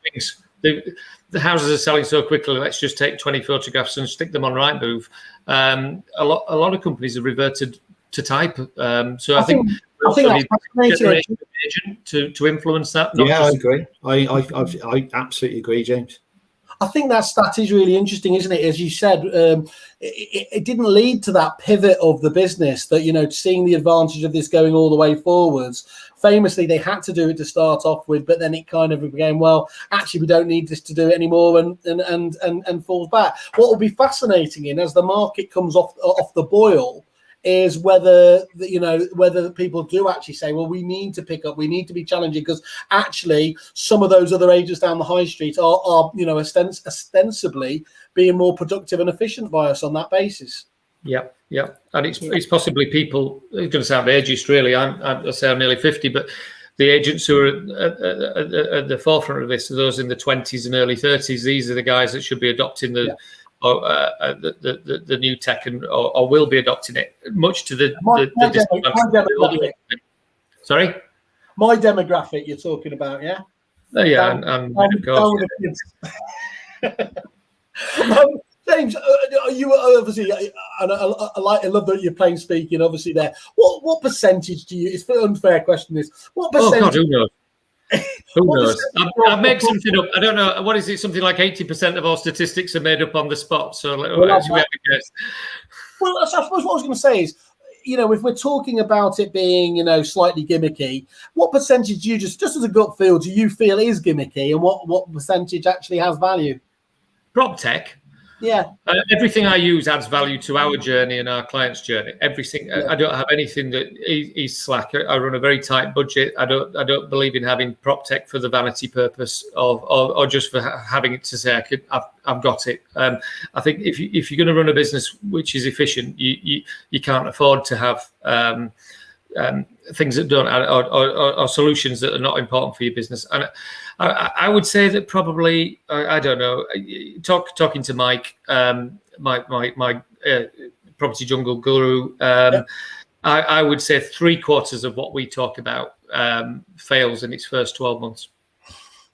things. The houses are selling so quickly. Let's just take 20 photographs and stick them on Rightmove. A lot of companies have reverted to type. So I think that's fascinating. Agent to influence that. I agree. I absolutely agree, James. I think that stat is really interesting, isn't it? As you said, it didn't lead to that pivot of the business that, you know, seeing the advantage of this going all the way forwards. Famously, they had to do it to start off with, but then it kind of became, well, actually, we don't need this to do it anymore, and falls back. What will be fascinating as the market comes off the boil is whether people do actually say, well, we need to pick up, we need to be challenging, because actually some of those other agents down the high street are you know, ostensibly being more productive and efficient by us on that basis. Yeah, and it's possibly people. It's going to sound ageist, really. I say I'm nearly 50, but the agents who are at the forefront of this are those in the 20s and early 30s. These are the guys that should be adopting the new tech or will be adopting it, much to the demographic. Sorry, my demographic you're talking about, yeah. Oh, yeah, and of course. James, you obviously, and I love that you're plain speaking. Obviously, there. What percentage do you? It's an unfair question. What percentage? Oh God, who knows? Who knows? I've made something up. I don't know. What is it? Something like 80% of our statistics are made up on the spot. So actually, we have to guess. Well, I suppose what I was going to say is, you know, if we're talking about it being, you know, slightly gimmicky, what percentage do you just as a gut feel do you feel is gimmicky, and what percentage actually has value? Prop tech. Yeah. Everything I use adds value to our journey and our client's journey. Everything. Yeah. I don't have anything that is slack. I run a very tight budget. I don't believe in having prop tech for the vanity purpose or just for having it to say I've got it. I think if you're going to run a business which is efficient, you can't afford to have things that don't add, or solutions that are not important for your business. And I would say that probably I don't know. Talking to Mike, my property jungle guru, I would say 3/4 of what we talk about fails in its first 12 months.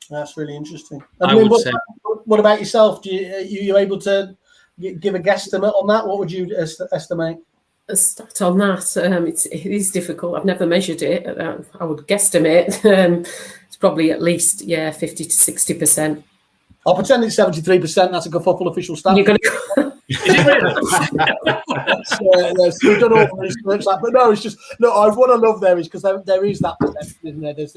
That's really interesting. I would say. What about yourself? Are you able to give a guesstimate on that? What would you estimate? A stat on that, it is difficult. I've never measured it. I would guesstimate it's probably at least 50 to 60%. I'll pretend it's 73%. That's a Kerfuffle official stat. You're going to. We've done all the research, but no, it's just what I love there is because there is that perception, isn't there? There's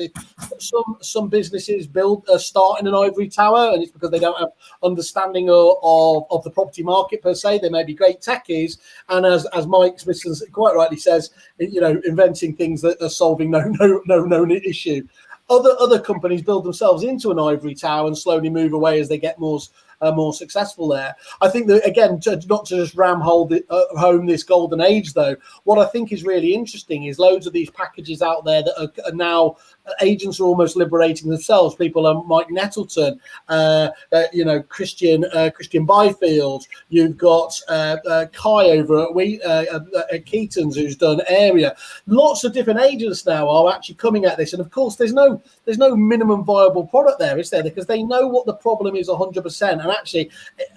some businesses start in an ivory tower, and it's because they don't have understanding of the property market per se. They may be great techies, and as Mike Smithson quite rightly says, you know, inventing things that are solving no issue. Other companies build themselves into an ivory tower and slowly move away as they get more successful there. I think that, again, not to just home this golden age, though, what I think is really interesting is loads of these packages out there that are now agents are almost liberating themselves. People are Mike Nettleton, Christian Byfield. You've got Kai over at Keaton's, who's done Area. Lots of different agents now are actually coming at this, and of course, there's no minimum viable product there, is there? Because they know what the problem is 100%. And actually,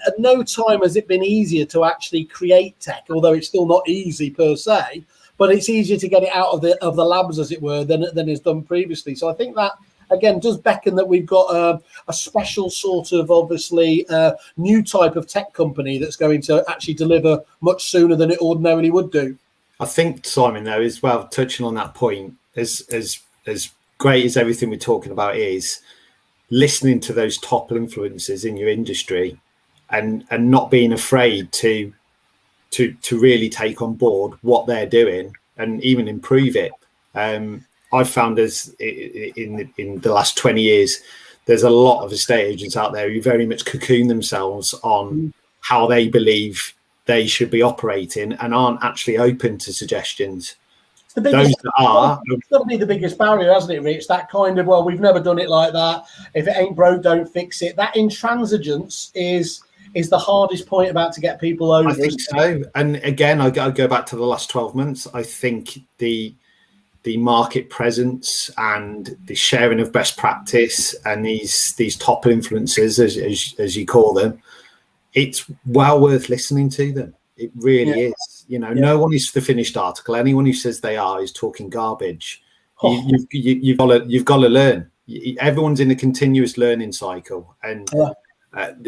at no time has it been easier to actually create tech, although it's still not easy per se. But it's easier to get it out of the labs, as it were, than is done previously. So I think that, again, does beckon that we've got a special sort of, obviously, new type of tech company that's going to actually deliver much sooner than it ordinarily would do. I think, Simon, though, as well, touching on that point, as great as everything we're talking about is, listening to those top influencers in your industry and not being afraid to really take on board what they're doing and even improve it. I've found as in the last 20 years, there's a lot of estate agents out there who very much cocoon themselves on how they believe they should be operating and aren't actually open to suggestions. Those that are, it's got to be the biggest barrier, hasn't it, Rich? That kind of, well, we've never done it like that. If it ain't broke, don't fix it. That intransigence is the hardest point about to get people over. I think so. And again, I go back to the last 12 months. I think the market presence and the sharing of best practice and these top influencers, as you call them, it's well worth listening to them. It really is. You know, no one is the finished article. Anyone who says they are is talking garbage. You've got to learn. Everyone's in a continuous learning cycle, and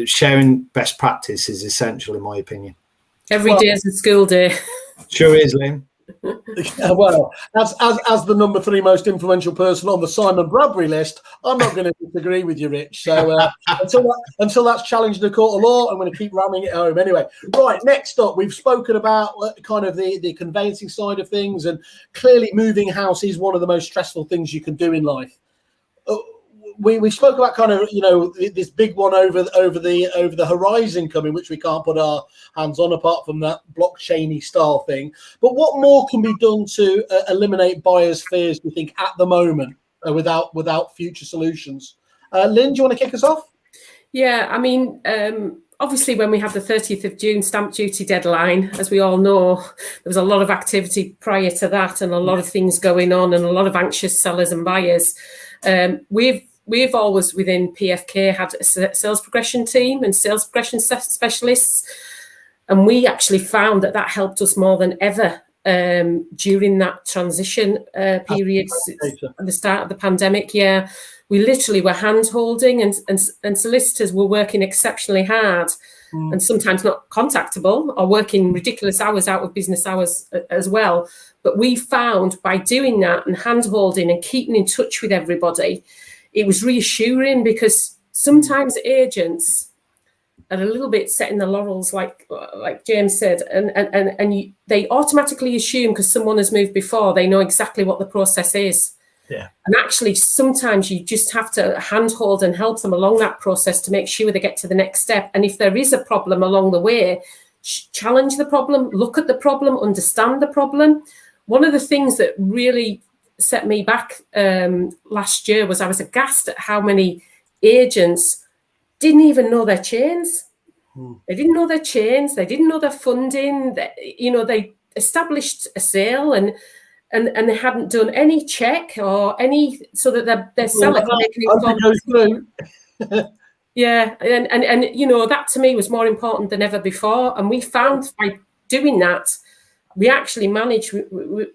sharing best practice is essential, in my opinion. Every day is a school day. Sure is, Lynn. Well, as the number 3 most influential person on the Simon Bradbury list, I'm not going to disagree with you, Rich. So until that's challenged in a court of law, I'm going to keep ramming it home. Anyway, right, next up, we've spoken about kind of the conveyancing side of things, and clearly moving house is one of the most stressful things you can do in life. We spoke about kind of, you know, this big one over the horizon coming, which we can't put our hands on apart from that blockchainy style thing. But what more can be done to eliminate buyers' fears, do you think, at the moment, without future solutions? Lynn, do you want to kick us off? Yeah, I mean, obviously, when we had the 30th of June stamp duty deadline, as we all know, there was a lot of activity prior to that, and a lot of things going on, and a lot of anxious sellers and buyers. We've always within PFK had a sales progression team and sales progression specialists, and we actually found that helped us more than ever during that transition period at the start of the pandemic. Yeah, we literally were hand-holding, and solicitors were working exceptionally hard and sometimes not contactable or working ridiculous hours out of business hours as well. But we found by doing that and hand-holding and keeping in touch with everybody, it was reassuring, because sometimes agents are a little bit set in the laurels, like James said, and they automatically assume because someone has moved before, they know exactly what the process is. Yeah. And actually, sometimes you just have to handhold and help them along that process to make sure they get to the next step. And if there is a problem along the way, challenge the problem, look at the problem, understand the problem. One of the things that really set me back last year was I was aghast at how many agents didn't even know their chains. They didn't know their chains. They didn't know their funding. They established a sale and they hadn't done any check or any, so that their seller can make an informed. Yeah, and that to me was more important than ever before. And we found by doing that, we actually managed,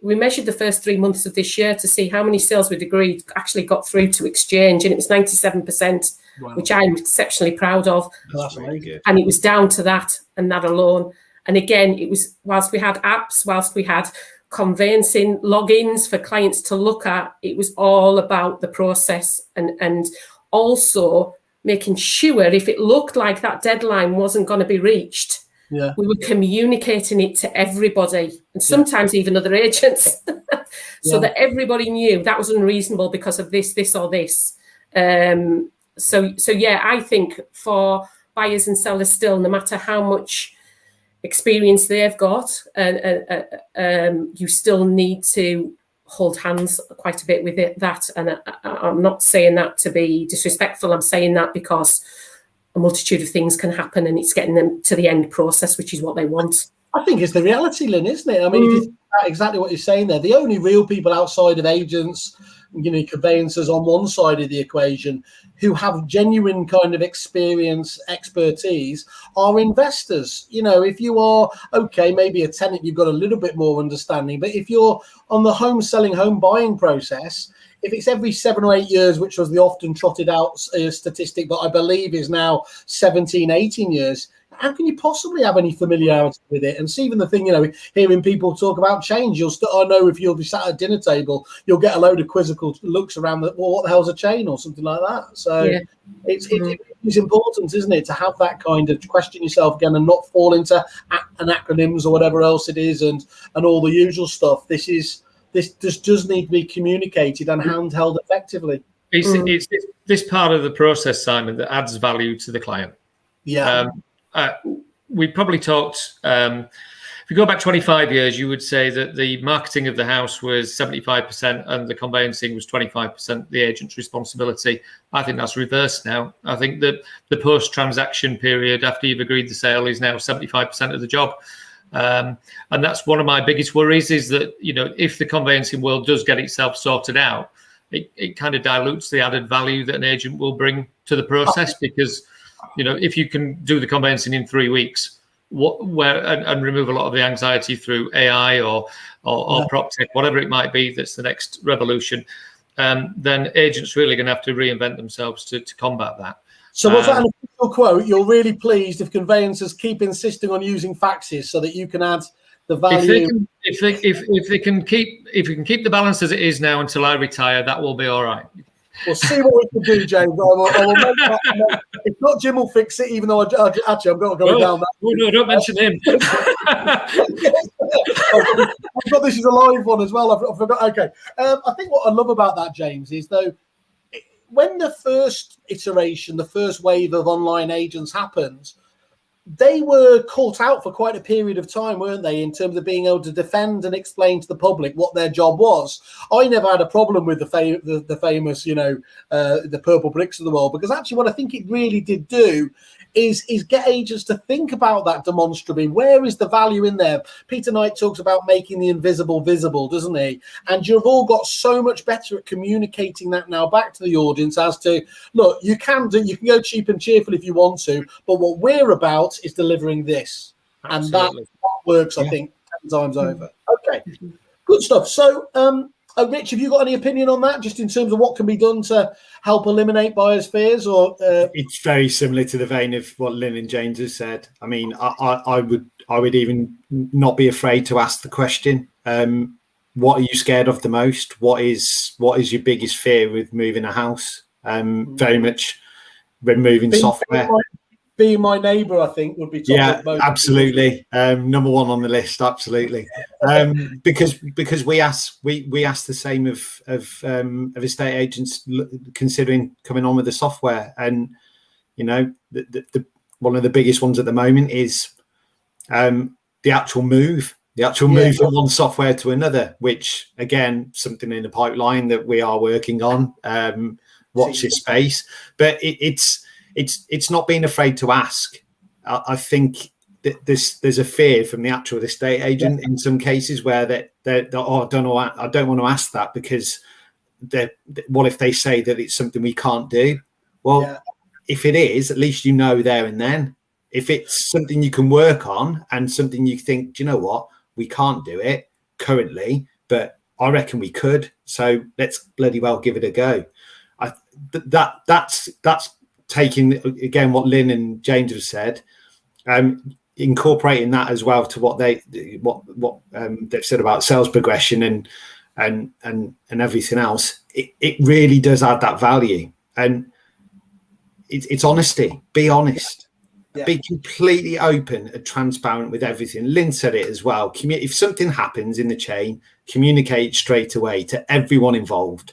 we measured the first 3 months of this year to see how many sales we'd agreed actually got through to exchange, and it was 97%, wow, which I'm exceptionally proud of. That's really good. And it was down to that and that alone. And again, it was whilst we had apps, whilst we had conveyancing logins for clients to look at, it was all about the process and also making sure if it looked like that deadline wasn't going to be reached, we were communicating it to everybody, and sometimes even other agents, so that everybody knew that was unreasonable because of this, or this. So yeah, I think for buyers and sellers still, no matter how much experience they've got, you still need to hold hands quite a bit with that. And I'm not saying that to be disrespectful. I'm saying that because a multitude of things can happen, and it's getting them to the end process, which is what they want. I think it's the reality, Lynn, isn't it? I mean, if you think about exactly what you're saying there, the only real people outside of agents, conveyancers on one side of the equation who have genuine kind of experience, expertise, are investors. If you are, maybe a tenant, you've got a little bit more understanding. But if you're on the home selling, home buying process, if it's every 7 or 8 years, which was the often trotted out statistic, but I believe is now 17, 18 years, how can you possibly have any familiarity with it? And see, even the thing, hearing people talk about change, I know if you'll be sat at a dinner table, you'll get a load of quizzical looks around that, well, what the hell's a chain or something like that? So it's important, isn't it, to have that kind of question yourself again and not fall into acronyms or whatever else it is and all the usual stuff. This just does need to be communicated and handheld effectively. It's this part of the process, Simon, that adds value to the client. Yeah. We probably talked, if you go back 25 years, you would say that the marketing of the house was 75% and the conveyancing was 25% the agent's responsibility. I think that's reversed now. I think that the post-transaction period after you've agreed the sale is now 75% of the job. And that's one of my biggest worries, is that, if the conveyancing world does get itself sorted out, it kind of dilutes the added value that an agent will bring to the process, because if you can do the conveyancing in 3 weeks, and remove a lot of the anxiety through AI or prop tech, whatever it might be, that's the next revolution, then agents really going to have to reinvent themselves to combat that. So was that an official quote? You're really pleased if conveyancers keep insisting on using faxes so that you can add the value. If we can keep the balance as it is now until I retire, that will be all right. We'll see what we can do, James. I will make that. If not, Jim will fix it. Even though actually I'm not going down that. Oh no, don't mention him. I've got this is a live one as well. I forgot. Okay. I think what I love about that, James, is though when the first iteration, the first wave of online agents happened, they were caught out for quite a period of time, weren't they, in terms of being able to defend and explain to the public what their job was. I never had a problem with the famous, the purple bricks of the world, because actually what I think it really did do is get agents to think about that demonstrably. Where is the value in there? Peter Knight talks about making the invisible visible, doesn't he? And you've all got so much better at communicating that now back to the audience as to, look, you can go cheap and cheerful if you want to, but what we're about is delivering this. Absolutely. And that works, I think, 10 times over. Okay, good stuff. So, Rich, have you got any opinion on that, just in terms of what can be done to help eliminate buyers' fears? Or it's very similar to the vein of what Lynn and James have said. I mean, I would even not be afraid to ask the question: what are you scared of the most? What is your biggest fear with moving a house? Very much removing software. Being my neighbour, I think, would be top. Yeah, absolutely. Number one on the list, absolutely. Because we ask the same of estate agents considering coming on with the software, and the one of the biggest ones at the moment is the actual move from one software to another, which again, something in the pipeline that we are working on. Watch this space, but it's not being afraid to ask. I think that there's a fear from the actual estate agent in some cases where I don't want to ask that because what if they say that it's something we can't do? Well, if it is, at least you know there and then. If it's something you can work on and something you think, do you know what, we can't do it currently, but I reckon we could. So let's bloody well give it a go. That's taking again what Lynn and James have said, incorporating that as well to what they've said about sales progression and everything else. It really does add that value, and it's honesty. Be honest, be completely open and transparent with everything. Lynn said it as well. If something happens in the chain, communicate straight away to everyone involved.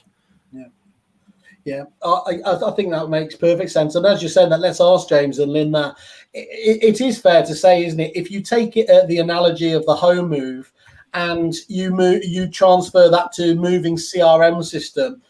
Yeah, I think that makes perfect sense. And as you're saying that, let's ask James and Lynn that. It is fair to say, isn't it, if you take it at the analogy of the home move and you transfer that to moving CRM system,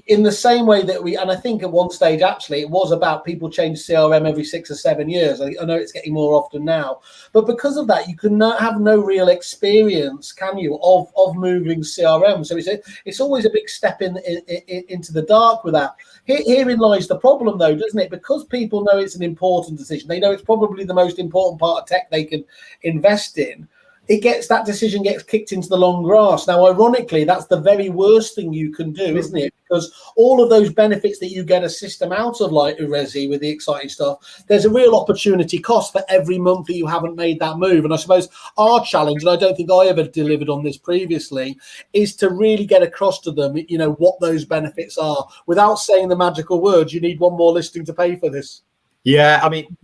in the same way that and I think at one stage, actually, it was about people change CRM every 6 or 7 years. I know it's getting more often now. But because of that, you can have no real experience, can you, of moving CRM. So it's always a big step into the dark with that. Herein lies the problem, though, doesn't it? Because people know it's an important decision. They know it's probably the most important part of tech they can invest in. That decision gets kicked into the long grass. Now, ironically, that's the very worst thing you can do, isn't it? Because all of those benefits that you get a system out of, like Urezi with the exciting stuff, there's a real opportunity cost for every month that you haven't made that move. And I suppose our challenge, and I don't think I ever delivered on this previously, is to really get across to them, what those benefits are. Without saying the magical words, you need one more listing to pay for this. Yeah, I mean,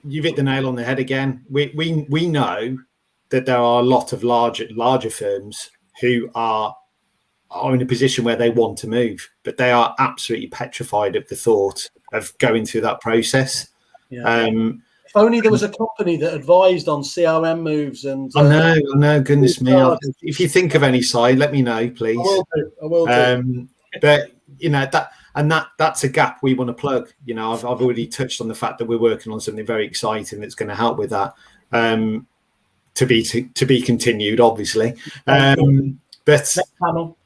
you've hit the nail on the head again. We know that there are a lot of larger firms who are in a position where they want to move, but they are absolutely petrified at the thought of going through that process. Yeah. If only there was a company that advised on CRM moves. And I know, goodness me. If you think of any side, let me know, please. I will do. But that's a gap we want to plug. I've already touched on the fact that we're working on something very exciting that's going to help with that. To be continued, obviously. But next panel.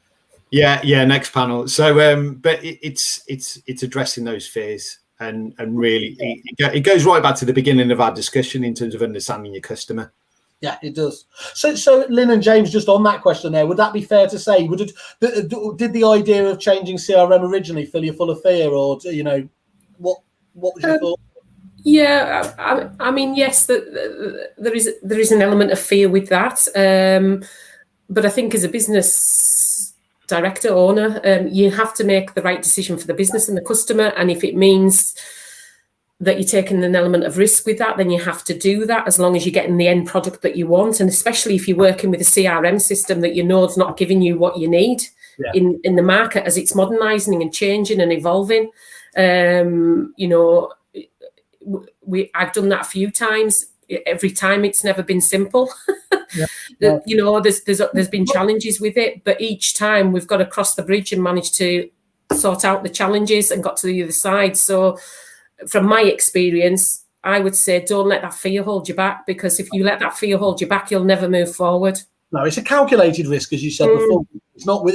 Yeah, next panel. So, but it's addressing those fears and really it goes right back to the beginning of our discussion in terms of understanding your customer. Yeah, it does. So Lynn and James, just on that question there, would that be fair to say? Did the idea of changing CRM originally fill you full of fear, or what? What was your thought? Yeah, I mean, yes, there is an element of fear with that, but I think as a business director, owner, you have to make the right decision for the business and the customer, and if it means that you're taking an element of risk with that, then you have to do that as long as you're getting the end product that you want, and especially if you're working with a CRM system that you know is not giving you what you need in the market as it's modernising and changing and evolving. I've done that a few times. Every time it's never been simple. There's been challenges with it, but each time we've got to cross the bridge and manage to sort out the challenges and got to the other side. So from my experience, I would say don't let that fear hold you back, because if you let that fear hold you back, you'll never move forward. No, it's a calculated risk, as you said before. It's not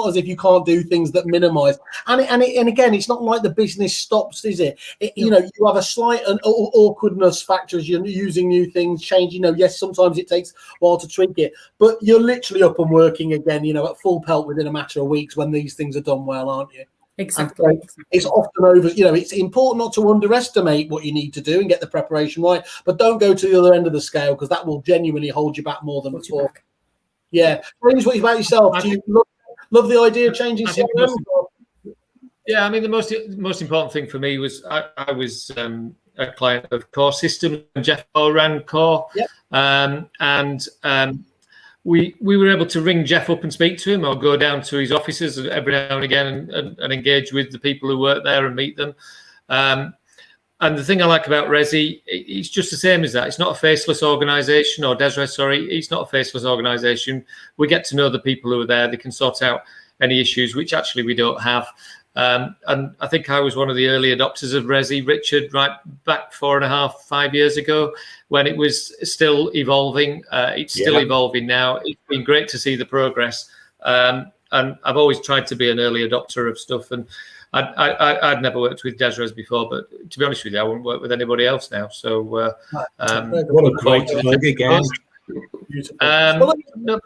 as if you can't do things that minimise. And again, it's not like the business stops, is it? You have a slight awkwardness factor as you're using new things, changing. Yes, sometimes it takes a while to tweak it, but you're literally up and working again. At full pelt within a matter of weeks when these things are done well, aren't you? Exactly. It's often over. It's important not to underestimate what you need to do and get the preparation right, but don't go to the other end of the scale, because that will genuinely hold you back more than before. Yeah. James, what about yourself? Do you love the idea of changing CRM? Yeah, I mean, the most important thing for me was I was a client of Core Systems, and Jeff ran Core. We were able to ring Jeff up and speak to him, or go down to his offices every now and again and engage with the people who work there and meet them. And the thing I like about Resi, it's just the same as that. It's not a faceless organisation, or Dezrez, sorry. It's not a faceless organisation. We get to know the people who are there. They can sort out any issues, which actually we don't have. And I think I was one of the early adopters of Resi, Richard, right back 4.5-5 years ago, when it was still evolving. It's still evolving now. It's been great to see the progress. And I've always tried to be an early adopter of stuff. And I'd never worked with Dezrez before, but to be honest with you, I wouldn't work with anybody else now. So what a great plug again. No,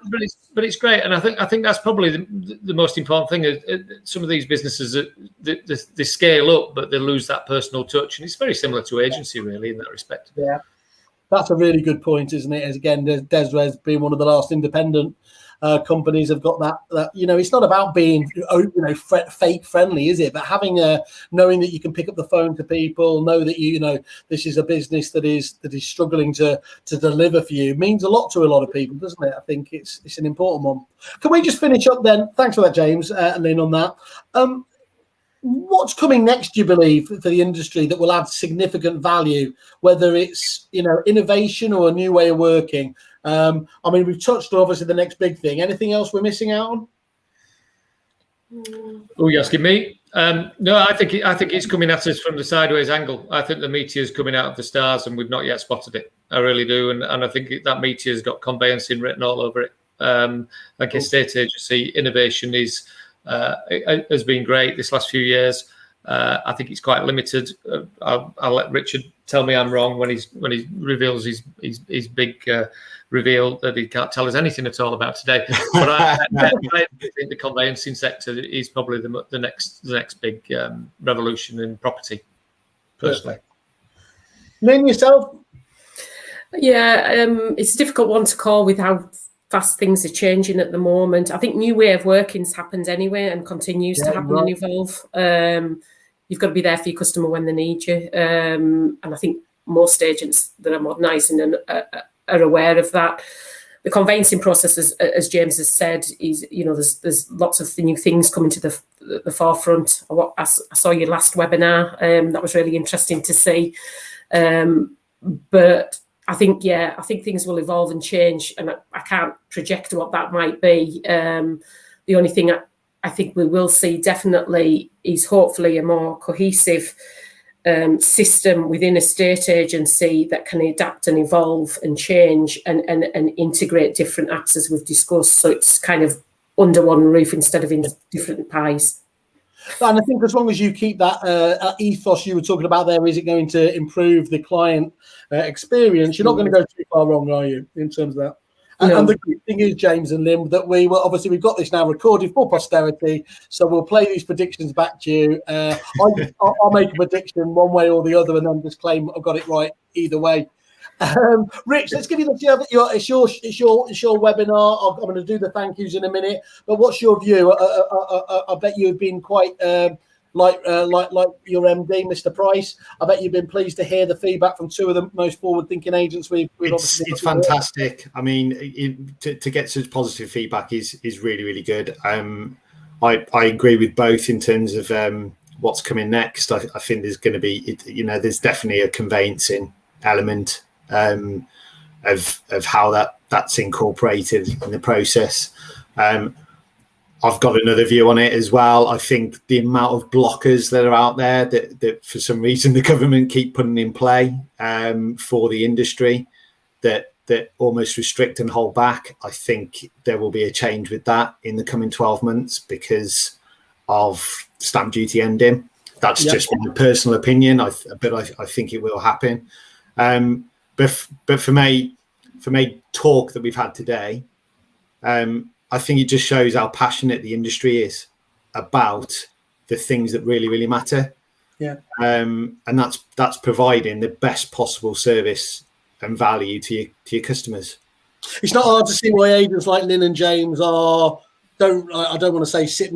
but it's great, and I think that's probably the most important thing. Some of these businesses, they scale up, but they lose that personal touch, and it's very similar to agency, really, in that respect. Yeah, that's a really good point, isn't it? As again, Dezrez being one of the last independent companies have got that. It's not about being fake friendly, is it? But having knowing that you can pick up the phone to people, know that this is a business that is struggling to deliver for you, means a lot to a lot of people, doesn't it? I think it's an important one. Can we just finish up then? Thanks for that, James, and then on that. What's coming next, do you believe, for the industry that will add significant value, whether it's innovation or a new way of working? We've touched on obviously the next big thing. Anything else we're missing out on? Oh, you're asking me? No, I think it's coming at us from the sideways angle. I think the meteor's coming out of the stars, and we've not yet spotted it. I really do, and I think that meteor's got conveyancing written all over it. Like estate agency, innovation has been great this last few years. I think it's quite limited. I'll let Richard tell me I'm wrong when he reveals his big reveal that he can't tell us anything at all about today. But I think the conveyancing sector is probably the next big revolution in property. Personally, name yourself. Yeah, it's a difficult one to call with how fast things are changing at the moment. I think new way of working's happened anyway and continues to happen and evolve. You've got to be there for your customer when they need you. And I think most agents that are modernising and are aware of that. The conveyancing process, as James has said, is there's lots of new things coming to the forefront. I saw your last webinar. That was really interesting to see. But I think things will evolve and change, and I can't project what that might be. The only thing I think we will see definitely is hopefully a more cohesive system within a state agency that can adapt and evolve and change and integrate different apps as we've discussed. So it's kind of under one roof instead of in different pies. And I think as long as you keep that ethos you were talking about there, is it going to improve the client experience? You're not going to go too far wrong, are you, in terms of that? And the good thing is, James and Lynn, that we've got this now recorded for posterity, so we'll play these predictions back to you. I'll make a prediction one way or the other, and then just claim I've got it right either way. Rich, let's give you it's your webinar. I'm going to do the thank yous in a minute, but what's your view? I bet you have been quite like your MD, Mr. Price. I bet you've been pleased to hear the feedback from two of the most forward-thinking agents it's fantastic. I mean, to get such positive feedback is really, really good. I agree with both in terms of what's coming next. I think there's going to be, there's definitely a conveyancing element of how that's incorporated in the process. I've got another view on it as well. I think the amount of blockers that are out there that for some reason the government keep putting in play for the industry that almost restrict and hold back, I think there will be a change with that in the coming 12 months because of stamp duty ending. That's just my personal opinion, but I think it will happen. But for me talk that we've had today, I think it just shows how passionate the industry is about the things that really, really matter. Yeah. And that's providing the best possible service and value to your customers. It's not hard to see why agents like Lynn and James I don't want to say sit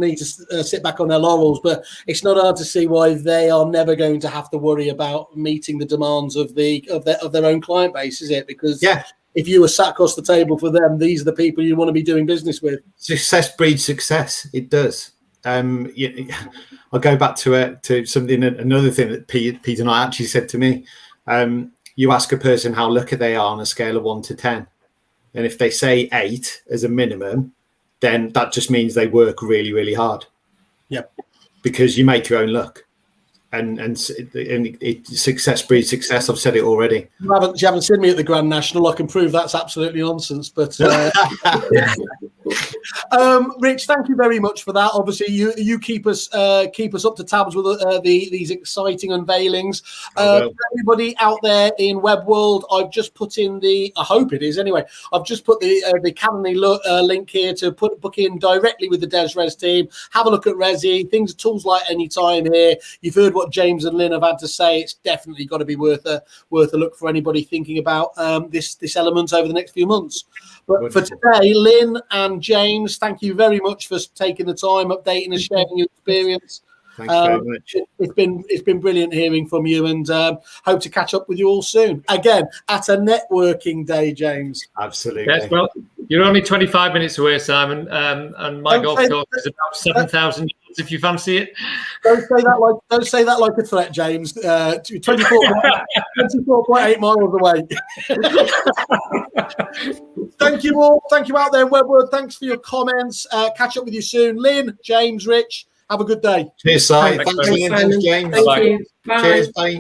back on their laurels, but it's not hard to see why they are never going to have to worry about meeting the demands of their own client base, is it? Because if you were sat across the table for them, these are the people you want to be doing business with. Success breeds success. It does. I'll go back to something. Another thing that Pete and I actually said to me. You ask a person how lucky they are on a scale of 1 to 10, and if they say 8 as a minimum, then that just means they work really, really hard. Yep. Because you make your own luck. And success breeds success. I've said it already. You haven't seen me at the Grand National. I can prove that's absolutely nonsense. But Rich, thank you very much for that. Obviously, you keep us up to tabs with these exciting unveilings. Everybody out there in web world, I've just put in I hope it is anyway. I've just put the Calendly link here to book in directly with the Dezrez team. Have a look at Resi. Tools like Anytime here. You've heard what James and Lynn have had to say. It's definitely got to be worth a look for anybody thinking about this element over the next few months. But for today, Lynn and James, thank you very much for taking the time, updating us, sharing your experience. Thanks very much. It's been brilliant hearing from you, and hope to catch up with you all soon. Again, at a networking day, James. Absolutely. Yes, well, you're only 25 minutes away, Simon, and my golf course is about 7,000 yards if you fancy it. Don't say that like a threat, James. 24.8 miles away. Thank you all. Thank you out there in Webworld. Thanks for your comments. Catch up with you soon. Lynn, James, Rich, have a good day. Cheers, Si. Thanks, James. Thank you. Bye. Cheers, bye.